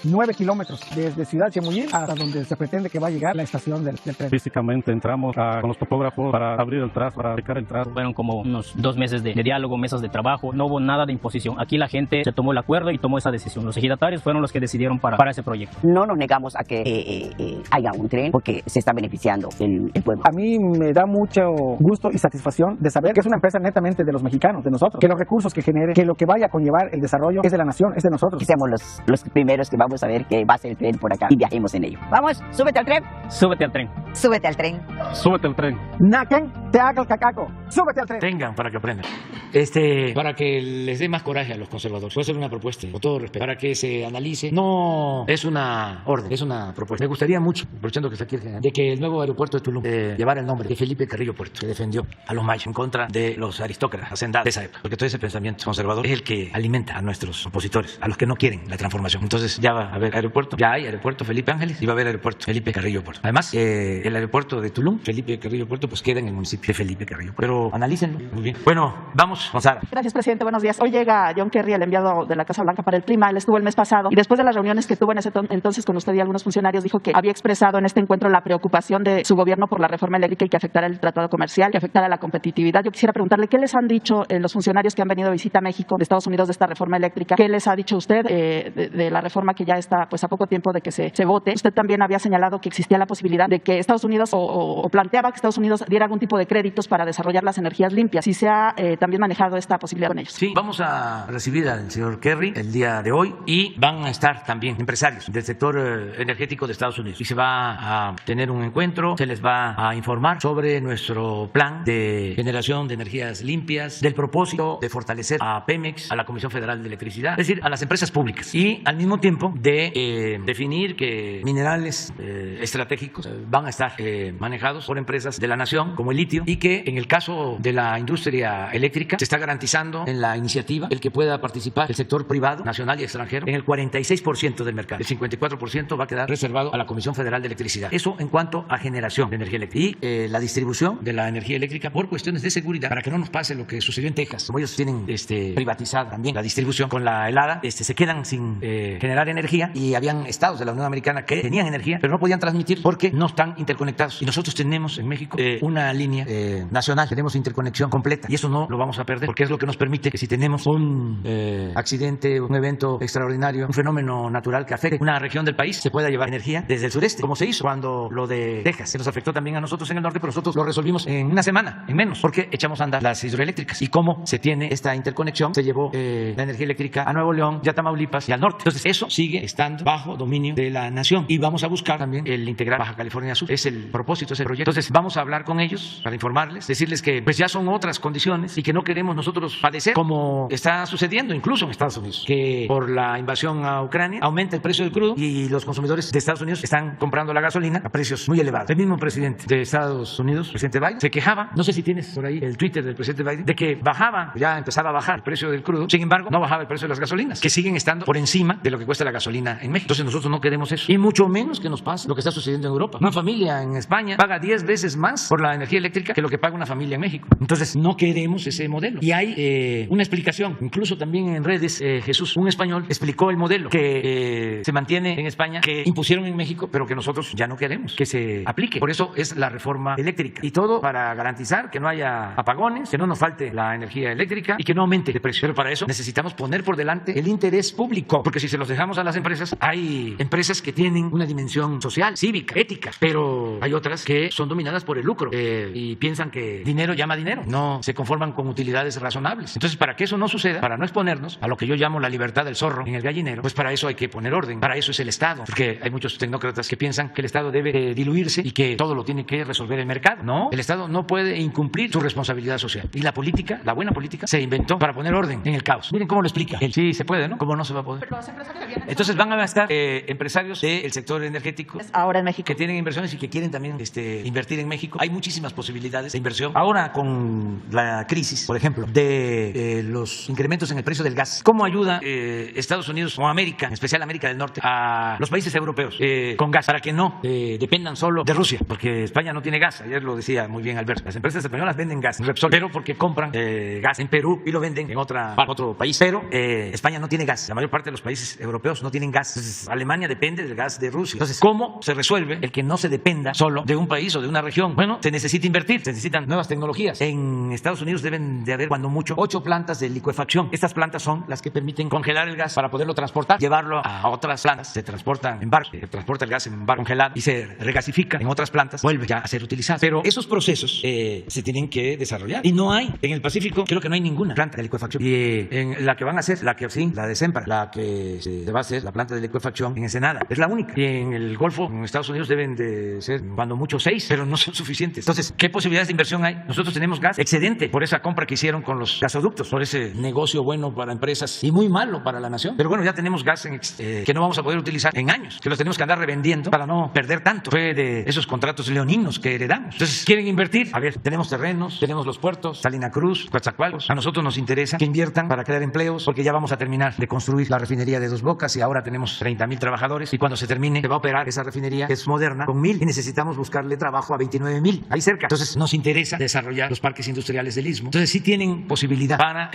H: 9 kilómetros desde Ciudad Chemuyil hasta donde se pretende que va a llegar la estación del tren.
G: Físicamente entramos con los topógrafos para abrir el trazo, para aplicar el trazo.
E: Fueron como unos 2 meses de diálogo, mesas de trabajo, no hubo nada de imposición. Aquí la gente se tomó el acuerdo y tomó esa decisión. Los ejidatarios fueron los que decidieron para ese proyecto.
D: No nos negamos a que haya un tren porque se está beneficiando el pueblo.
H: A mí me da mucho gusto y satisfacción de saber que es una empresa netamente de los mexicanos, de nosotros, que los recursos que genere, que lo que vaya a conllevar el desarrollo es de la nación, es de nosotros.
D: Que seamos los primeros que vamos a ver que va a ser el tren por acá y viajemos en ello. Vamos, súbete al tren.
E: Súbete al tren.
F: Súbete al tren.
G: Súbete al tren.
H: Naquen, te haga el cacaco. Súbete al tren.
A: Tengan para que aprendan. Para que les dé más coraje a los conservadores. Puede ser una propuesta, con todo respeto, para que se analice. No es una orden, es una propuesta. Me gustaría mucho, aprovechando que está aquí el general, de que el nuevo aeropuerto de Tulum llevara el nombre de Felipe Carrillo Puerto, que defendió a los mayas en contra de los aristócratas hacendados de esa época. Porque todo ese pensamiento conservador es el que alimenta a nuestros opositores, a los que no quieren la transformación. Entonces ya va a haber aeropuerto, ya hay aeropuerto Felipe Ángeles y va a haber aeropuerto Felipe Carrillo Puerto. Además, el aeropuerto de Tulum, Felipe Carrillo Puerto, pues queda en el municipio de Felipe Carrillo Puerto. Pero analícenlo muy bien. Bueno, vamos con Sara.
I: Gracias, presidente. Buenos días. Hoy llega John Kerry, el enviado de la Casa Blanca para el clima. Él estuvo el mes pasado y después de las reuniones que tuvo en ese entonces con usted y algunos funcionarios, dijo que había expresado en este encuentro la preocupación de su gobierno por la reforma eléctrica y que afectara el tratado comercial, que afectara la competitividad. Yo quisiera preguntarle qué les han dicho los funcionarios que han venido de visita a México de Estados Unidos de esta reforma eléctrica. ¿Qué les ha dicho usted de la reforma que ya está pues a poco tiempo de que se vote? Usted también había señalado que existía la posibilidad de que Estados Unidos o planteaba que Estados Unidos diera algún tipo de créditos para desarrollar las energías limpias. Si se ha también manejado esta posibilidad con ellos.
A: Sí, vamos a recibir al señor Kerry el día de hoy y van a estar también empresarios del sector energético de Estados Unidos. Y se va a tener un encuentro, se les va a informar sobre nuestro plan de generación de energías limpias, del propósito de fortalecer a Pemex, a la Comisión Federal de Electricidad, es decir, a las empresas públicas. Y al mismo tiempo de definir que minerales estratégicos van a estar manejados por empresas de la nación, como el litio, y que en el caso de la industria eléctrica se está garantizando en la iniciativa el que pueda participar el sector privado, nacional y extranjero, en el 46% del mercado. El 54% va a quedar reservado a la Comisión Federal de Electricidad. Eso en cuanto a generación de energía eléctrica. Y la distribución de la energía eléctrica por cuestiones de seguridad, para que no nos pase lo que sucedió en Texas. Como ellos tienen privatizada también la distribución con la helada, se quedan sin generar energía, y habían estados de la Unión Americana que tenían energía, pero no podían transmitir porque no están interconectados. Y nosotros tenemos en México una línea nacional, tenemos interconexión completa, y eso no lo vamos a perder, porque es lo que nos permite que si tenemos un accidente, un evento extraordinario, un fenómeno natural que afecte una región del país, se pueda llevar energía desde el sureste, como se hizo cuando lo de Texas se nos afectó también a nosotros en el norte, pero nosotros lo resolvimos en una semana, en menos, porque echamos a andar las hidroeléctricas. Y como se tiene esta interconexión, se llevó la energía eléctrica a Nuevo León, ya Tamaulipas y al norte. Entonces eso sigue estando bajo dominio de la nación, y vamos a buscar también el integrar Baja California Sur. Es el propósito, es el proyecto. Entonces vamos a hablar con ellos para informarles, decirles que pues ya son otras condiciones y que no queremos nosotros padecer como está sucediendo incluso en Estados Unidos, que por la invasión a Ucrania aumenta el precio del crudo y los consumidores de Estados Unidos están comprando la gasolina a precios muy elevados. El mismo presidente de Estados Unidos, el presidente Biden, se quejaba, no sé si tienes por ahí el Twitter del presidente Biden, de que bajaba, ya empezaba a bajar el precio del crudo, sin embargo no bajaba el precio de las gasolinas, que siguen estando por encima de lo que cuesta la gasolina en México. Entonces nosotros no queremos eso, y mucho menos que nos pase lo que está sucediendo en Europa. Una familia en España paga 10 veces más por la energía eléctrica que lo que paga una familia en México. Entonces no queremos ese modelo, y hay una explicación, incluso también en redes. Jesús, un español, explicó el modelo que se mantiene en España, que impusieron en México, pero que nosotros ya no queremos que se aplique. Por eso es la reforma eléctrica, y todo para garantizar que no haya apagones, que no nos falte la energía eléctrica y que no aumente de precio. Pero para eso necesitamos poner por delante el interés público, porque si se los dejamos a las empresas, hay empresas que tienen una dimensión social, cívica, ética, pero hay otras que son dominadas por el lucro y piensan que dinero llama dinero, no se conforman con utilidades razonables. Entonces, para que eso no suceda, para no exponernos a lo que yo llamo la libertad del zorro en el gallinero, pues para eso hay que poner orden, para eso es el Estado, porque hay muchos tecnócratas que piensan que el Estado debe diluirse y que todo lo tiene que resolver el mercado. No, el Estado no puede incumplir su responsabilidad social, y la política, la buena política, se inventó para poner orden en el caos. Miren cómo lo explica él. Sí se puede, ¿no? ¿Cómo no se va a poder? Entonces van a estar empresarios del sector energético
I: ahora en México
A: que tienen inversiones y que quieren también invertir en México. Hay muchísimas posibilidades de inversión. Ahora con la crisis, por ejemplo, de los incrementos en el precio del gas, ¿cómo ayuda Estados Unidos o América, en especial América del Norte, a los países europeos con gas, para que no dependan solo de Rusia? Porque España no tiene gas. Ayer lo decía muy bien Alberto. Las empresas españolas venden gas en Repsol, pero porque compran gas en Perú y lo venden en otro país. Pero España no tiene gas. La mayor parte de los países europeos no tienen gas. Entonces, Alemania depende del gas de Rusia. Entonces, ¿cómo se resuelve el que no se dependa solo de un país o de una región? Bueno, se necesita invertir, se necesitan nuevas tecnologías. En Estados Unidos deben de haber, cuando mucho, 8 plantas de licuefacción. Estas plantas son las que permiten congelar el gas para poderlo transportar, llevarlo a otras plantas. Se transportan en barco, se transporta el gas en barco congelado y se regasifica en otras plantas, vuelve ya a ser utilizado. Pero esos procesos se tienen que desarrollar, y no hay en el Pacífico, creo que no hay ninguna planta de licuefacción. Y en la que van a hacer, la de Sempra, la que se va a hacer, la planta de licuefacción en Ensenada, es la única. Y en el Golfo, en Estados Unidos, deben de ser cuando mucho 6, pero no son suficientes. Entonces, ¿qué posibilidades de inversión hay? Nosotros tenemos gas excedente por esa compra que hicieron con los gasoductos, por ese negocio bueno para empresas y muy malo para la nación. Pero bueno, ya tenemos gas que no vamos a poder utilizar en años, que los tenemos que andar revendiendo para no perder tanto. Fue de esos contratos leoninos que heredamos. Entonces, ¿quieren invertir? A ver, tenemos terrenos, tenemos los puertos, Salina Cruz, Coatzacoalcos. A nosotros nos interesa que inviertan para crear empleos, porque ya vamos a terminar de construir la refinería de Dos Bocas y ahora tenemos 30,000 trabajadores, y cuando se termine se va a operar esa refinería, que es moderna, con 1,000, y necesitamos buscarle trabajo a 29,000 ahí cerca. Entonces, nos interesa desarrollar los parques industriales del Istmo. Entonces, sí tienen posibilidad para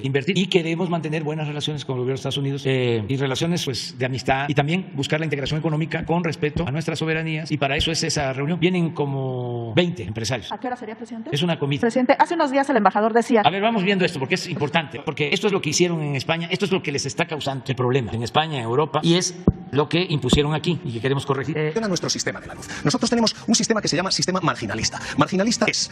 A: invertir, y queremos mantener buenas relaciones con el gobierno de Estados Unidos y relaciones pues de amistad, y también buscar la integración económica con respeto a nuestras soberanías, y para eso es esa reunión. Vienen como 20 empresarios.
I: ¿A qué hora sería, presidente?
A: Es una comida.
I: Presidente, hace unos días el embajador decía...
A: A ver, vamos viendo esto, porque es importante, porque esto es lo que hicieron en España, esto es lo que les está causando el problema en España, en Europa, y es lo que impusieron aquí y que queremos corregir.
J: Nuestro sistema de la luz. Nosotros tenemos un sistema que se llama sistema marginalista. Marginalista es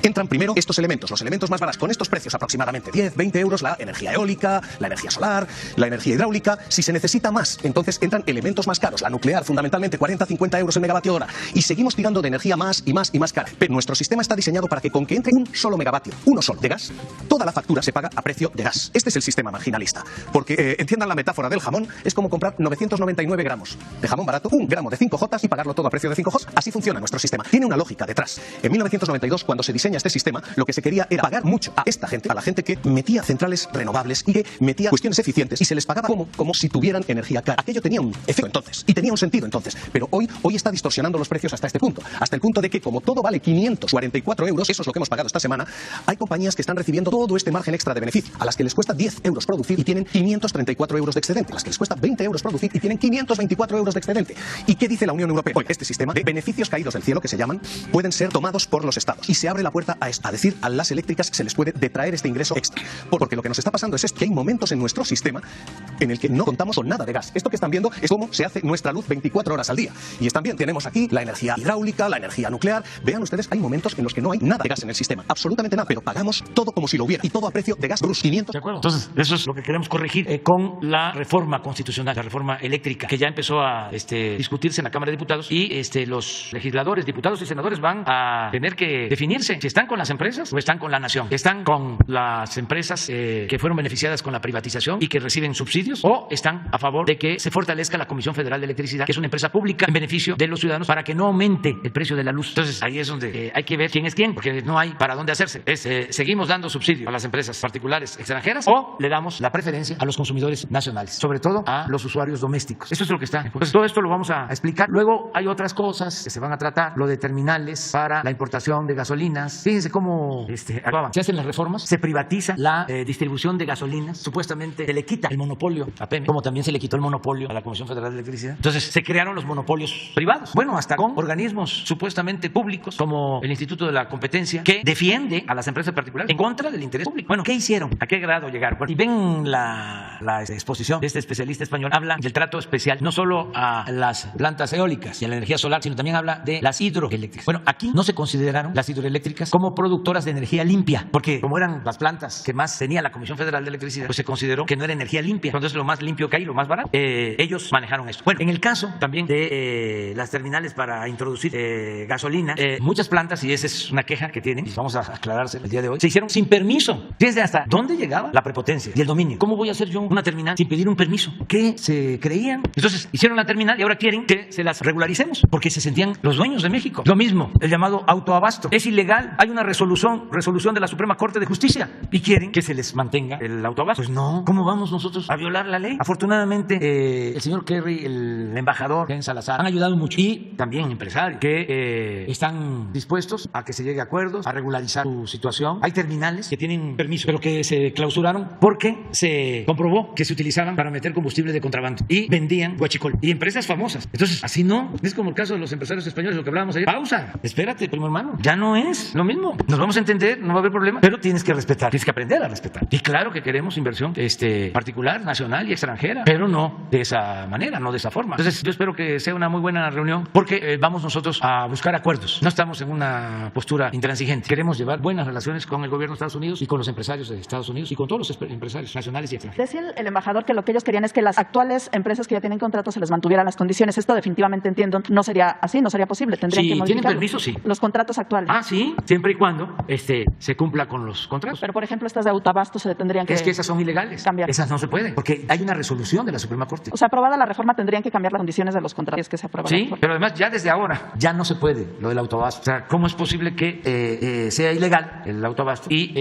J: Entran primero estos elementos, los elementos más baratos, con estos precios aproximadamente 10, 20 euros, la energía eólica, la energía solar, la energía hidráulica. Si se necesita más, entonces entran elementos más caros, la nuclear fundamentalmente 40, 50 euros el megavatio hora, y seguimos tirando de energía más y más y más cara. Pero nuestro sistema está diseñado para que con que entre un solo megavatio, uno solo de gas, toda la factura se paga a precio de gas. Este es el sistema marginalista, porque entiendan la metáfora del jamón, es como comprar 999 gramos de jamón barato, un gramo de 5J y pagarlo todo a precio de 5J. Así funciona nuestro sistema. Tiene una lógica detrás. En 1992, cuando se diseña este sistema, lo que se quería era pagar mucho a esta gente, a la gente que metía centrales renovables y que metía cuestiones eficientes, y se les pagaba como si tuvieran energía cara. Aquello tenía un efecto entonces y tenía un sentido entonces, pero hoy está distorsionando los precios hasta este punto, hasta el punto de que como todo vale 544 euros, eso es lo que hemos pagado esta semana, hay compañías que están recibiendo todo este margen extra de beneficio, a las que les cuesta 10 euros producir y tienen 534 euros de excedente, a las que les cuesta 20 euros producir y tienen 524 euros de excedente. ¿Y qué dice la Unión Europea? Hoy este sistema de beneficios caídos del cielo, que se llaman, pueden ser tomados por los estados, y se abre la puerta a decir a las eléctricas que se les puede detraer este ingreso extra, porque lo que nos está pasando es esto, que hay momentos en nuestro sistema en el que no contamos con nada de gas. Esto que están viendo es cómo se hace nuestra luz 24 horas al día, y están bien, tenemos aquí la energía hidráulica, la energía nuclear. Vean ustedes, hay momentos en los que no hay nada de gas en el sistema, absolutamente nada, pero pagamos todo como si lo hubiera, y todo a precio de gas brus 500.
A: De acuerdo. Entonces, eso es lo que queremos corregir con la reforma constitucional, la reforma eléctrica, que ya empezó a discutirse en la Cámara de Diputados, y los legisladores, diputados y senadores van a tener que definirse si están con las empresas o están con la nación, están con las empresas que fueron beneficiadas con la privatización y que reciben subsidios, o están a favor de que se fortalezca la Comisión Federal de Electricidad, que es una empresa pública en beneficio de los ciudadanos, para que no aumente el precio de la luz. Entonces, ahí es donde hay que ver quién es quién, porque no hay para dónde hacerse. Seguimos dando subsidio a las empresas particulares extranjeras, o le damos la preferencia a los consumidores nacionales, sobre todo a los usuarios domésticos. Eso es lo que está. Entonces, todo esto lo vamos a explicar. Luego hay otras cosas que se van a tratar, lo de terminales para la importación de gasolinas. Fíjense cómo actuaban. Se hacen las reformas, se privatiza la distribución de gasolinas, supuestamente se le quita el monopolio a Pemex, como también se le quitó el monopolio a la Comisión Federal de Electricidad. Entonces se crearon los monopolios privados, bueno, hasta con organismos supuestamente públicos, como el Instituto de la Competencia, que defiende a las empresas particulares en contra del interés público. Bueno, ¿qué hicieron? ¿A qué grado llegaron? Bueno, y ven la exposición de este especialista español, habla del trato especial no solo a las plantas eólicas y a la energía solar, sino también habla de las hidroeléctricas. Bueno, aquí no se consideraron las hidroeléctricas como productoras de energía limpia, porque como eran las plantas que más tenía la Comisión Federal de Electricidad, pues se consideró que no era energía limpia, cuando es lo más limpio que hay, lo más barato. Ellos manejaron esto. Bueno, en el caso también de las terminales para introducir gasolina, muchas plantas, y esa es una queja que tienen, y vamos a aclararse el día de hoy, se hicieron sin permiso. Fíjense hasta dónde llegaba la prepotencia y el dominio. ¿Cómo voy a hacer yo una terminal sin pedir un permiso? ¿Qué se creían? Entonces hicieron la terminal y ahora quieren que se las regularicemos, porque se sentían los dueños de México. Lo mismo, el llamado autoabasto. Es ilegal, hay una resolución de la Suprema Corte de Justicia, y quieren que se les mantenga el autoabasto. Pues no, ¿cómo vamos nosotros a violar la ley? Afortunadamente, el señor Kerry, el embajador Ken Salazar, han ayudado mucho, y también empresarios que están dispuestos a que se llegue a acuerdos, a regularizar su situación. Hay terminales que tienen permiso, pero que se clausuraron porque se comprobó que se utilizaban para meter combustible de contrabando y vendían huachicol, y empresas famosas. Entonces, así no, es como el caso de los empresarios españoles, lo que hablábamos ayer. Pausa, espérate, primo hermano, ya no es lo mismo. Nos vamos a entender, no va a haber problema, pero tienes que respetar, tienes que aprender a respetar. Y claro que queremos inversión particular, nacional y extranjera, pero no de esa manera, no de esa forma. Entonces, yo espero que sea una muy buena reunión, porque vamos nosotros a buscar acuerdos. No estamos en una postura intransigente. Queremos llevar buenas relaciones con el gobierno de Estados Unidos y con los empresarios de Estados Unidos y con todos los empresarios nacionales y extranjeros.
I: Decía el embajador que lo que ellos querían es que las actuales empresas que ya tienen contratos se les mantuvieran las condiciones. Esto definitivamente, entiendo, no sería así, no sería posible. Tendrían que modificar.
A: ¿Tienen permiso? Sí.
I: Los contratos actuales.
A: Ah, sí, siempre y cuando se cumpla con los contratos.
I: Pero, por ejemplo, estas de autoabasto se tendrían que...
A: Es que esas son ilegales.
I: Cambiar.
A: Esas no se pueden, porque hay una resolución de la Suprema Corte.
I: O sea, aprobada la reforma, tendrían que cambiar las condiciones de los contratos. Es que se aprueba.
A: Sí, pero además ya desde ahora ya no se puede lo del autoabasto. O sea, ¿cómo es posible que sea ilegal el autoabasto y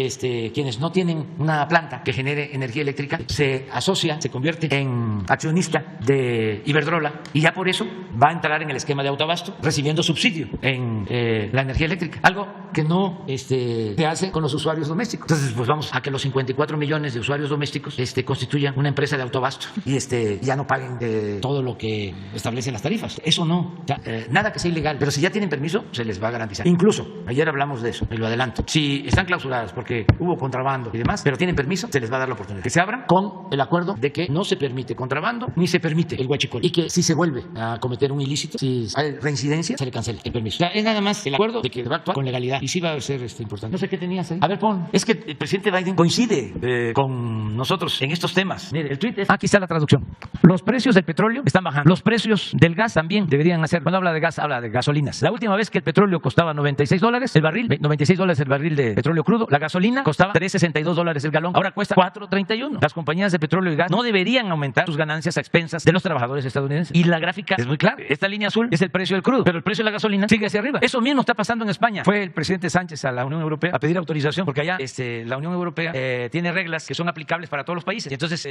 A: quienes no tienen una planta que genere energía eléctrica se asocia, se convierte en accionista de Iberdrola, y ya por eso va a entrar en el esquema de autoabasto recibiendo subsidio en la energía eléctrica? Algo que no se hace con los usuarios domésticos. Entonces, pues vamos a que los 54 millones de usuarios domésticos constituyan una empresa de autoabasto y ya no paguen todo lo que establecen las tarifas. Eso no, nada que sea ilegal, pero si ya tienen permiso, se les va a garantizar. Incluso, ayer hablamos de eso, y lo adelanto, si están clausuradas porque hubo contrabando y demás, pero tienen permiso, se les va a dar la oportunidad que se abran con el acuerdo de que no se permite contrabando ni se permite permite el huachicol y que si se vuelve a cometer un ilícito, si hay reincidencia, se le cancela el permiso. O sea, es nada más el acuerdo de que va a actuar con legalidad y sí va a ser importante. No sé qué tenías ahí. A ver, pon. Es que el presidente Biden coincide con nosotros en estos temas. Mire, el tweet es... Aquí está la traducción. Los precios del petróleo están bajando. Los precios del gas también deberían hacer. Cuando habla de gas, habla de gasolinas. La última vez que el petróleo costaba $96 el barril, $96 el barril de petróleo crudo, la gasolina costaba $3.62 el galón. Ahora cuesta $4.31. Las compañías de petróleo y gas no deberían aumentar sus ganancias a expensas de los trabajadores estadounidenses. Y la gráfica es muy clara. Esta línea azul es el precio del crudo, pero el precio de la gasolina sigue hacia arriba. Eso mismo está pasando en España. Fue el presidente Sánchez a la Unión Europea a pedir autorización porque allá la Unión Europea tiene reglas que son aplicables para todos los países. Y entonces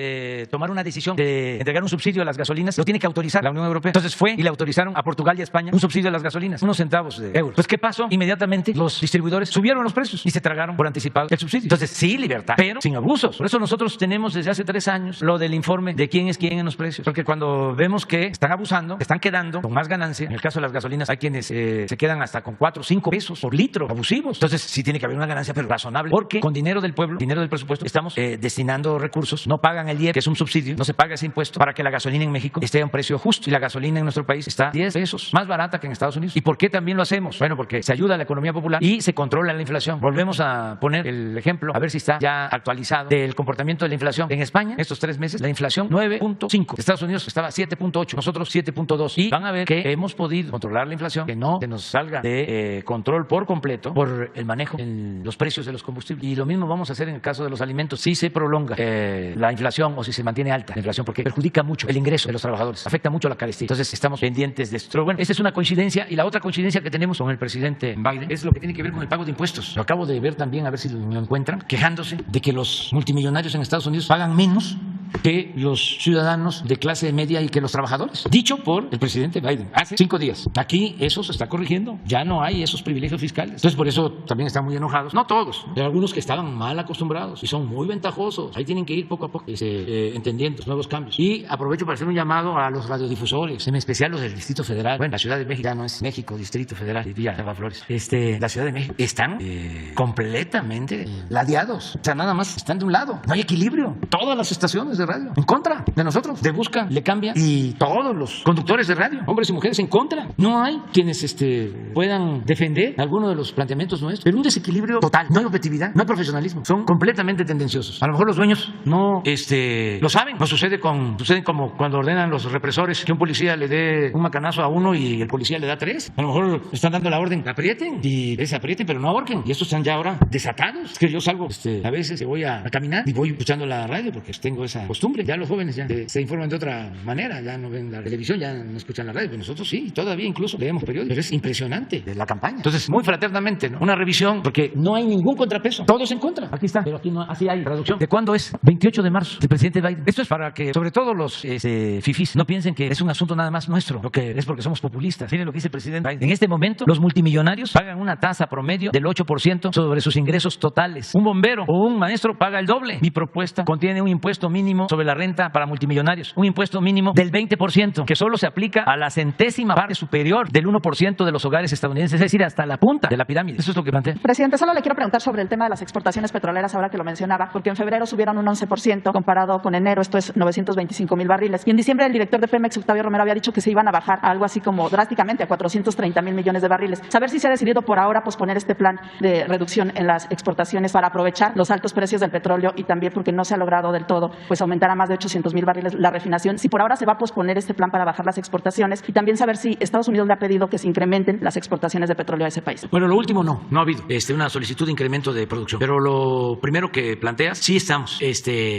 A: tomar una decisión de entregar un subsidio a las gasolinas lo tiene que autorizar la Unión Europea. Entonces fue y le autorizaron a Portugal y a España un subsidio a las gasolinas, unos centavos de euros. Pues ¿qué pasó? Inmediatamente los distribuidores subieron los precios y se tragaron por anticipado el subsidio. Entonces sí, libertad, pero sin abusos. Por eso nosotros tenemos desde hace 3 años lo del informe de quién es quién en los precios. Porque cuando vemos que están abusando, están quedando con más ganancia, en el caso de las gasolinas hay quienes se quedan hasta con 4 o 5 pesos por litro, abusivos. Entonces sí tiene que haber una ganancia, pero razonable, porque con dinero del pueblo, dinero del presupuesto, estamos destinando recursos. No pagan el IEP, que es un subsidio, no se paga ese impuesto para que la gasolina en México esté a un precio justo. Y la gasolina en nuestro país está 10 pesos más barata que en Estados Unidos. ¿Y por qué también lo hacemos? Bueno, porque se ayuda a la economía popular y se controla la inflación. Volvemos a poner el ejemplo, a ver si está ya actualizado, del comportamiento de la inflación. En España, estos 3 meses, la inflación 9.5. Estados Unidos estaba 7.8, nosotros 7.2. Y van a ver que hemos podido controlar la inflación, que no se nos salga de control por completo por el manejo en los precios de los combustibles. Y lo mismo vamos a hacer en el caso de los alimentos. Si se prolonga la inflación o si se mantiene alta la inflación, porque perjudica mucho el ingreso de los trabajadores, afecta mucho la carestía. Entonces estamos pendientes de esto. Bueno, esta es una coincidencia, y la otra coincidencia que tenemos con el presidente Biden es lo que tiene que ver con el pago de impuestos. Lo acabo de ver también, a ver si lo encuentran, quejándose de que los multimillonarios en Estados Unidos pagan menos que los ciudadanos de clase media y que los trabajadores. Dicho por el presidente Biden hace 5 días. Aquí eso se está corrigiendo. Ya no hay esos privilegios fiscales. Entonces por eso también están muy enojados. No todos, pero algunos que estaban mal acostumbrados y son muy ventajosos. Ahí tienen que ir poco a poco entendiendo los nuevos cambios. Y aprovecho para hacer un llamado a los radiodifusores, en especial los del Distrito Federal. Bueno, la Ciudad de México ya no es México, Distrito Federal, Villa Flores. La Ciudad de México están completamente ladeados. O sea, nada más están de un lado. No hay equilibrio. Todas las estaciones de radio en contra de nosotros. De Busca, Le Cambia, y todos los conductores de radio, hombres y mujeres, en contra. No hay quienes puedan defender alguno de los planteamientos nuestros. Pero un desequilibrio total. No hay objetividad, no hay profesionalismo. Son completamente tendenciosos. A lo mejor los dueños no lo saben. No sucede como cuando ordenan los represores que un policía le dé un macanazo a uno y el policía le da 3. A lo mejor están dando la orden, aprieten, y aprieten, pero no ahorquen. Y estos están ya ahora desatados. Es que yo salgo a veces voy a caminar y voy escuchando la radio porque tengo esa costumbre. Ya los jóvenes ya se informan de otra manera, ya no ven la televisión, ya no escuchan la radio, pero nosotros sí, todavía incluso leemos periódicos. Pero es impresionante la campaña. Entonces, muy fraternamente, ¿no? Una revisión, porque no hay ningún contrapeso, todos en contra. Aquí está, pero aquí no, así hay traducción. ¿De cuándo es? 28 de marzo, del presidente Biden. Esto es para que, sobre todo los fifís, no piensen que es un asunto nada más nuestro, lo que es porque somos populistas. Miren lo que dice el presidente Biden. En este momento, los multimillonarios pagan una tasa promedio del 8% sobre sus ingresos totales. Un bombero o un maestro paga el doble. Mi propuesta contiene un impuesto mínimo sobre la renta para multimillonarios, un impuesto mínimo del 20%, que solo se aplica a la centésima parte superior del 1% de los hogares estadounidenses, es decir, hasta la punta de la pirámide. Eso es lo que plantea.
I: Presidente, solo le quiero preguntar sobre el tema de las exportaciones petroleras, ahora que lo mencionaba, porque en febrero subieron un 11% comparado con enero, esto es 925,000 barriles. Y en diciembre el director de Pemex, Octavio Romero, había dicho que se iban a bajar a algo así como drásticamente a 430,000 millones de barriles. Saber si se ha decidido por ahora posponer este plan de reducción en las exportaciones para aprovechar los altos precios del petróleo, y también porque no se ha logrado del todo pues aumentar a más de 800,000 barriles la refinación. Si por ahora se va a posponer este plan para bajar las exportaciones, y también saber si Estados Unidos le ha pedido que se incrementen las exportaciones de petróleo a ese país.
A: Bueno, lo último no ha habido una solicitud de incremento de producción, pero lo primero que planteas, sí estamos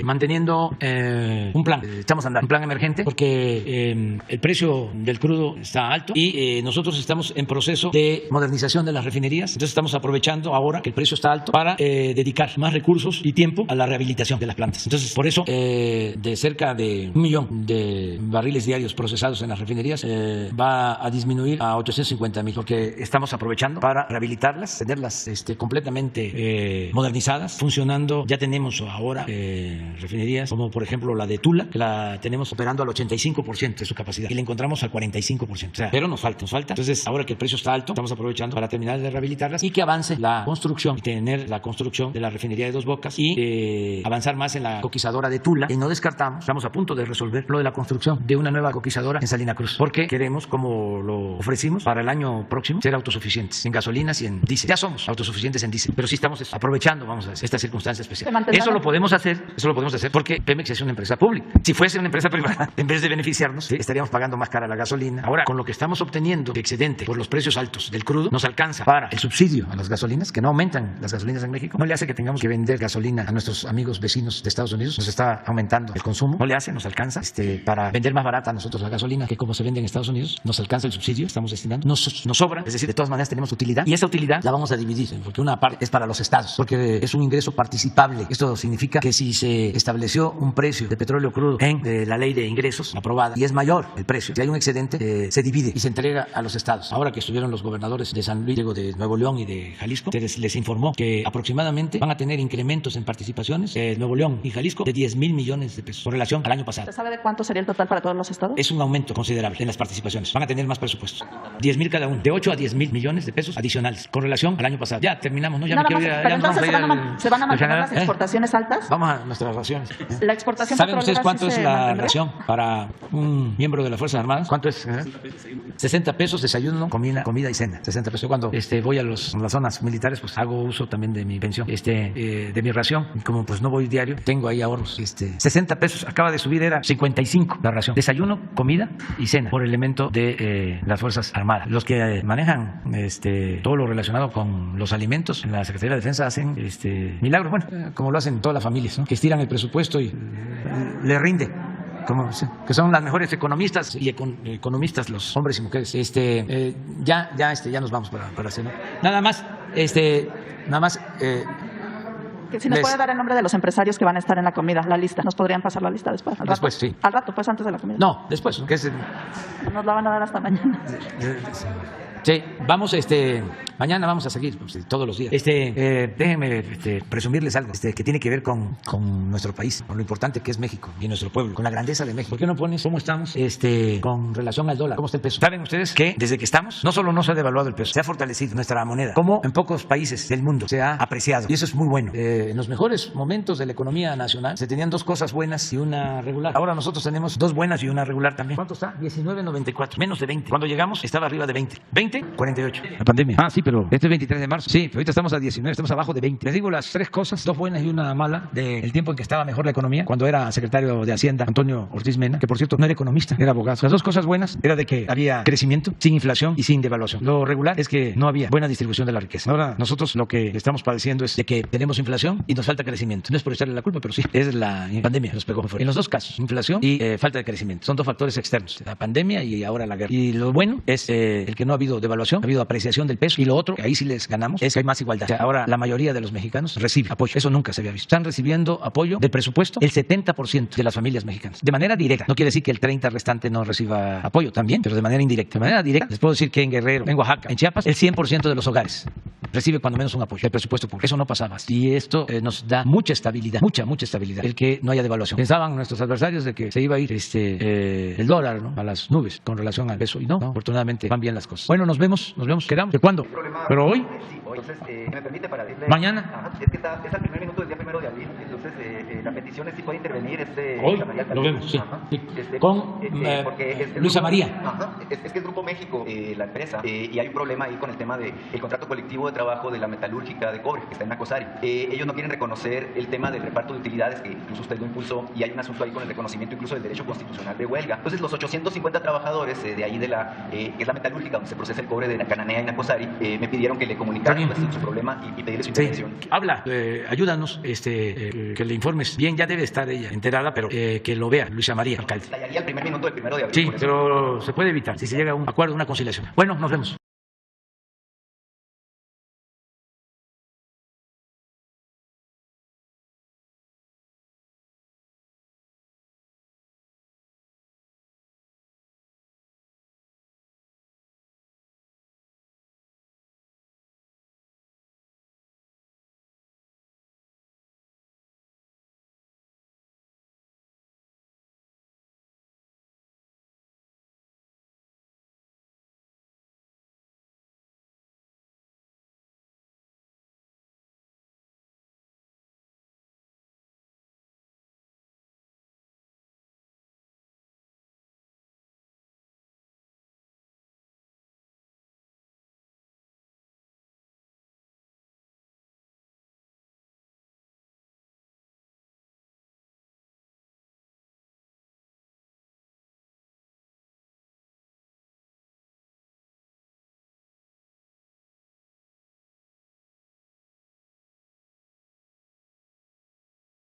A: manteniendo un plan, estamos andando un plan emergente porque el precio del crudo está alto y nosotros estamos en proceso de modernización de las refinerías. Entonces estamos aprovechando ahora que el precio está alto para dedicar más recursos y tiempo a la rehabilitación de las plantas. Entonces, por eso de cerca de 1 millón de barriles diarios procesados en las refinerías va a disminuir a 850,000, porque estamos aprovechando para rehabilitarlas, tenerlas completamente modernizadas, funcionando. Ya tenemos ahora refinerías como por ejemplo la de Tula, que la tenemos operando al 85% de su capacidad y la encontramos al 45%. O sea, pero nos falta. Entonces, ahora que el precio está alto, estamos aprovechando para terminar de rehabilitarlas y que avance la construcción y tener la construcción de la refinería de Dos Bocas y avanzar más en la coquizadora de Tula, y no descartamos, estamos a punto de resolver lo de la construcción de una nueva coquizadora en Salina Cruz, porque queremos, como lo ofrecimos, para el año próximo ser autosuficientes en gasolinas y en diésel. Ya somos autosuficientes en diésel, pero sí estamos aprovechando, vamos a decir, esta circunstancia especial. Eso lo podemos hacer porque Pemex es una empresa pública. Si fuese una empresa privada, en vez de beneficiarnos, estaríamos pagando más cara la gasolina. Ahora, con lo que estamos obteniendo de excedente por los precios altos del crudo, nos alcanza para el subsidio a las gasolinas, que no aumentan las gasolinas en México. No le hace que tengamos que vender gasolina a nuestros amigos vecinos de Estados Unidos. Nos está aumentando el consumo. No le hace, nos alcanza para vender más barata a nosotros la gasolina que como se vende en Estados Unidos. Nos alcanza el subsidio, estamos destinando. Nos sobra, es decir, de todas maneras tenemos utilidad y esa utilidad la vamos a dividir, porque una parte es para los estados, porque es un ingreso participable. Esto significa que si se estableció un precio de petróleo crudo en la ley de ingresos aprobada y es mayor el precio, si hay un excedente, se divide y se entrega a los estados. Ahora que estuvieron los gobernadores de San Luis, de Nuevo León y de Jalisco, se les informó que aproximadamente van a tener incrementos en participaciones Nuevo León y Jalisco de 10,000 millones de pesos con relación al año pasado.
I: ¿Se sabe de cuánto sería el total para todos los estados?
A: Es un aumento considerable en las participaciones. Van a tener más presupuestos. 10,000 cada uno, de 8 a 10,000 millones de pesos adicionales con relación al año pasado. Ya terminamos, ¿no? Ya
I: Nada
A: me quiero
I: más,
A: ir.
I: pero entonces se van a mantener las exportaciones altas.
A: Vamos a nuestras raciones.
I: La exportación.
A: ¿Saben ustedes cuánto es la ración para un miembro de las Fuerzas Armadas? ¿Cuánto es? 60 pesos, desayuno, comida y cena. 60 pesos. Cuando voy a las zonas militares, pues hago uso también de mi pensión, de mi ración. Como pues no voy diario, tengo ahí ahorros. 60 pesos, acaba de subir, era 55 la ración. Desayuno, comida y cena por elemento de las Fuerzas Armadas. Los que manejan todo lo relacionado con los alimentos en la Secretaría de Defensa hacen milagros, bueno, como lo hacen todas las familias, ¿no? Que estiran el presupuesto y le rinde. Que son las mejores economistas y economistas los hombres y mujeres. Ya nos vamos para hacer, ¿no? Nada más.
I: Que si nos puede dar el nombre de los empresarios que van a estar en la comida, la lista. ¿Nos podrían pasar la lista después?
A: Después, sí.
I: Al rato, pues antes de la comida.
A: No, después.
I: Nos la van a dar hasta mañana.
A: Sí, vamos, mañana vamos a seguir todos los días. Déjenme presumirles algo que tiene que ver con nuestro país, con lo importante que es México y nuestro pueblo, con la grandeza de México. ¿Por qué no pones cómo estamos con relación al dólar? ¿Cómo está el peso? ¿Saben ustedes que desde que estamos, no solo no se ha devaluado el peso, se ha fortalecido nuestra moneda, como en pocos países del mundo se ha apreciado? Y eso es muy bueno. En los mejores momentos de la economía nacional se tenían dos cosas buenas y una regular. Ahora nosotros tenemos dos buenas y una regular también. ¿Cuánto está? 19.94, menos de 20. Cuando llegamos estaba arriba de 20. 48. La pandemia. Ah, sí, pero este es 23 de marzo. Sí, pero ahorita estamos a 19, estamos abajo de 20. Les digo las tres cosas, dos buenas y una mala, del tiempo en que estaba mejor la economía, cuando era secretario de Hacienda Antonio Ortiz Mena, que por cierto no era economista, era abogado. Las dos cosas buenas era de que había crecimiento sin inflación y sin devaluación. Lo regular es que no había buena distribución de la riqueza. Ahora nosotros lo que estamos padeciendo es de que tenemos inflación y nos falta crecimiento. No es por echarle la culpa, pero sí, es la pandemia nos pegó fuerte. En los dos casos, inflación y falta de crecimiento. Son dos factores externos, la pandemia y ahora la guerra. Y lo bueno es el que no ha habido devaluación, ha habido apreciación del peso, y lo otro, que ahí sí les ganamos, es que hay más igualdad. O sea, ahora la mayoría de los mexicanos recibe apoyo. Eso nunca se había visto. Están recibiendo apoyo del presupuesto el 70% de las familias mexicanas. De manera directa. No quiere decir que el 30% restante no reciba apoyo también, pero de manera indirecta. De manera directa, les puedo decir que en Guerrero, en Oaxaca, en Chiapas, el 100% de los hogares recibe cuando menos un apoyo del presupuesto público. Eso no pasaba. Y esto nos da mucha estabilidad, mucha estabilidad, el que no haya devaluación. Pensaban nuestros adversarios de que se iba a ir el dólar, ¿no?, a las nubes con relación al peso, y no, afortunadamente van bien las cosas. Bueno, nos vemos, quedamos. ¿De cuándo? ¿Pero hoy?
K: Sí, entonces, ¿me permite para decirle?
A: ¿Mañana?
K: Ajá, es que es al primer minuto del día 1 de abril, entonces la petición es si puede intervenir
A: hoy, lo vemos, sí. Con Luisa María.
K: Ajá, es que es Grupo México, la empresa, y hay un problema ahí con el tema del contrato colectivo de trabajo de la metalúrgica de cobre, que está en Nacosari. Ellos no quieren reconocer el tema del reparto de utilidades, que incluso usted lo impulsó, y hay un asunto ahí con el reconocimiento incluso del derecho constitucional de huelga. Entonces, los 850 trabajadores de ahí que es la metalúrgica, donde se procesa el cobre de la Cananea y Nacosari, me pidieron que le comunicara su problema y pedirle su intervención.
A: Habla, ayúdanos, que le informes bien, ya debe estar ella enterada, pero que lo vea Luisa María, alcalde.
K: Estallaría el primer minuto del 1 de abril.
A: Sí, pero se puede evitar si se llega a un acuerdo, una conciliación. Bueno, nos vemos.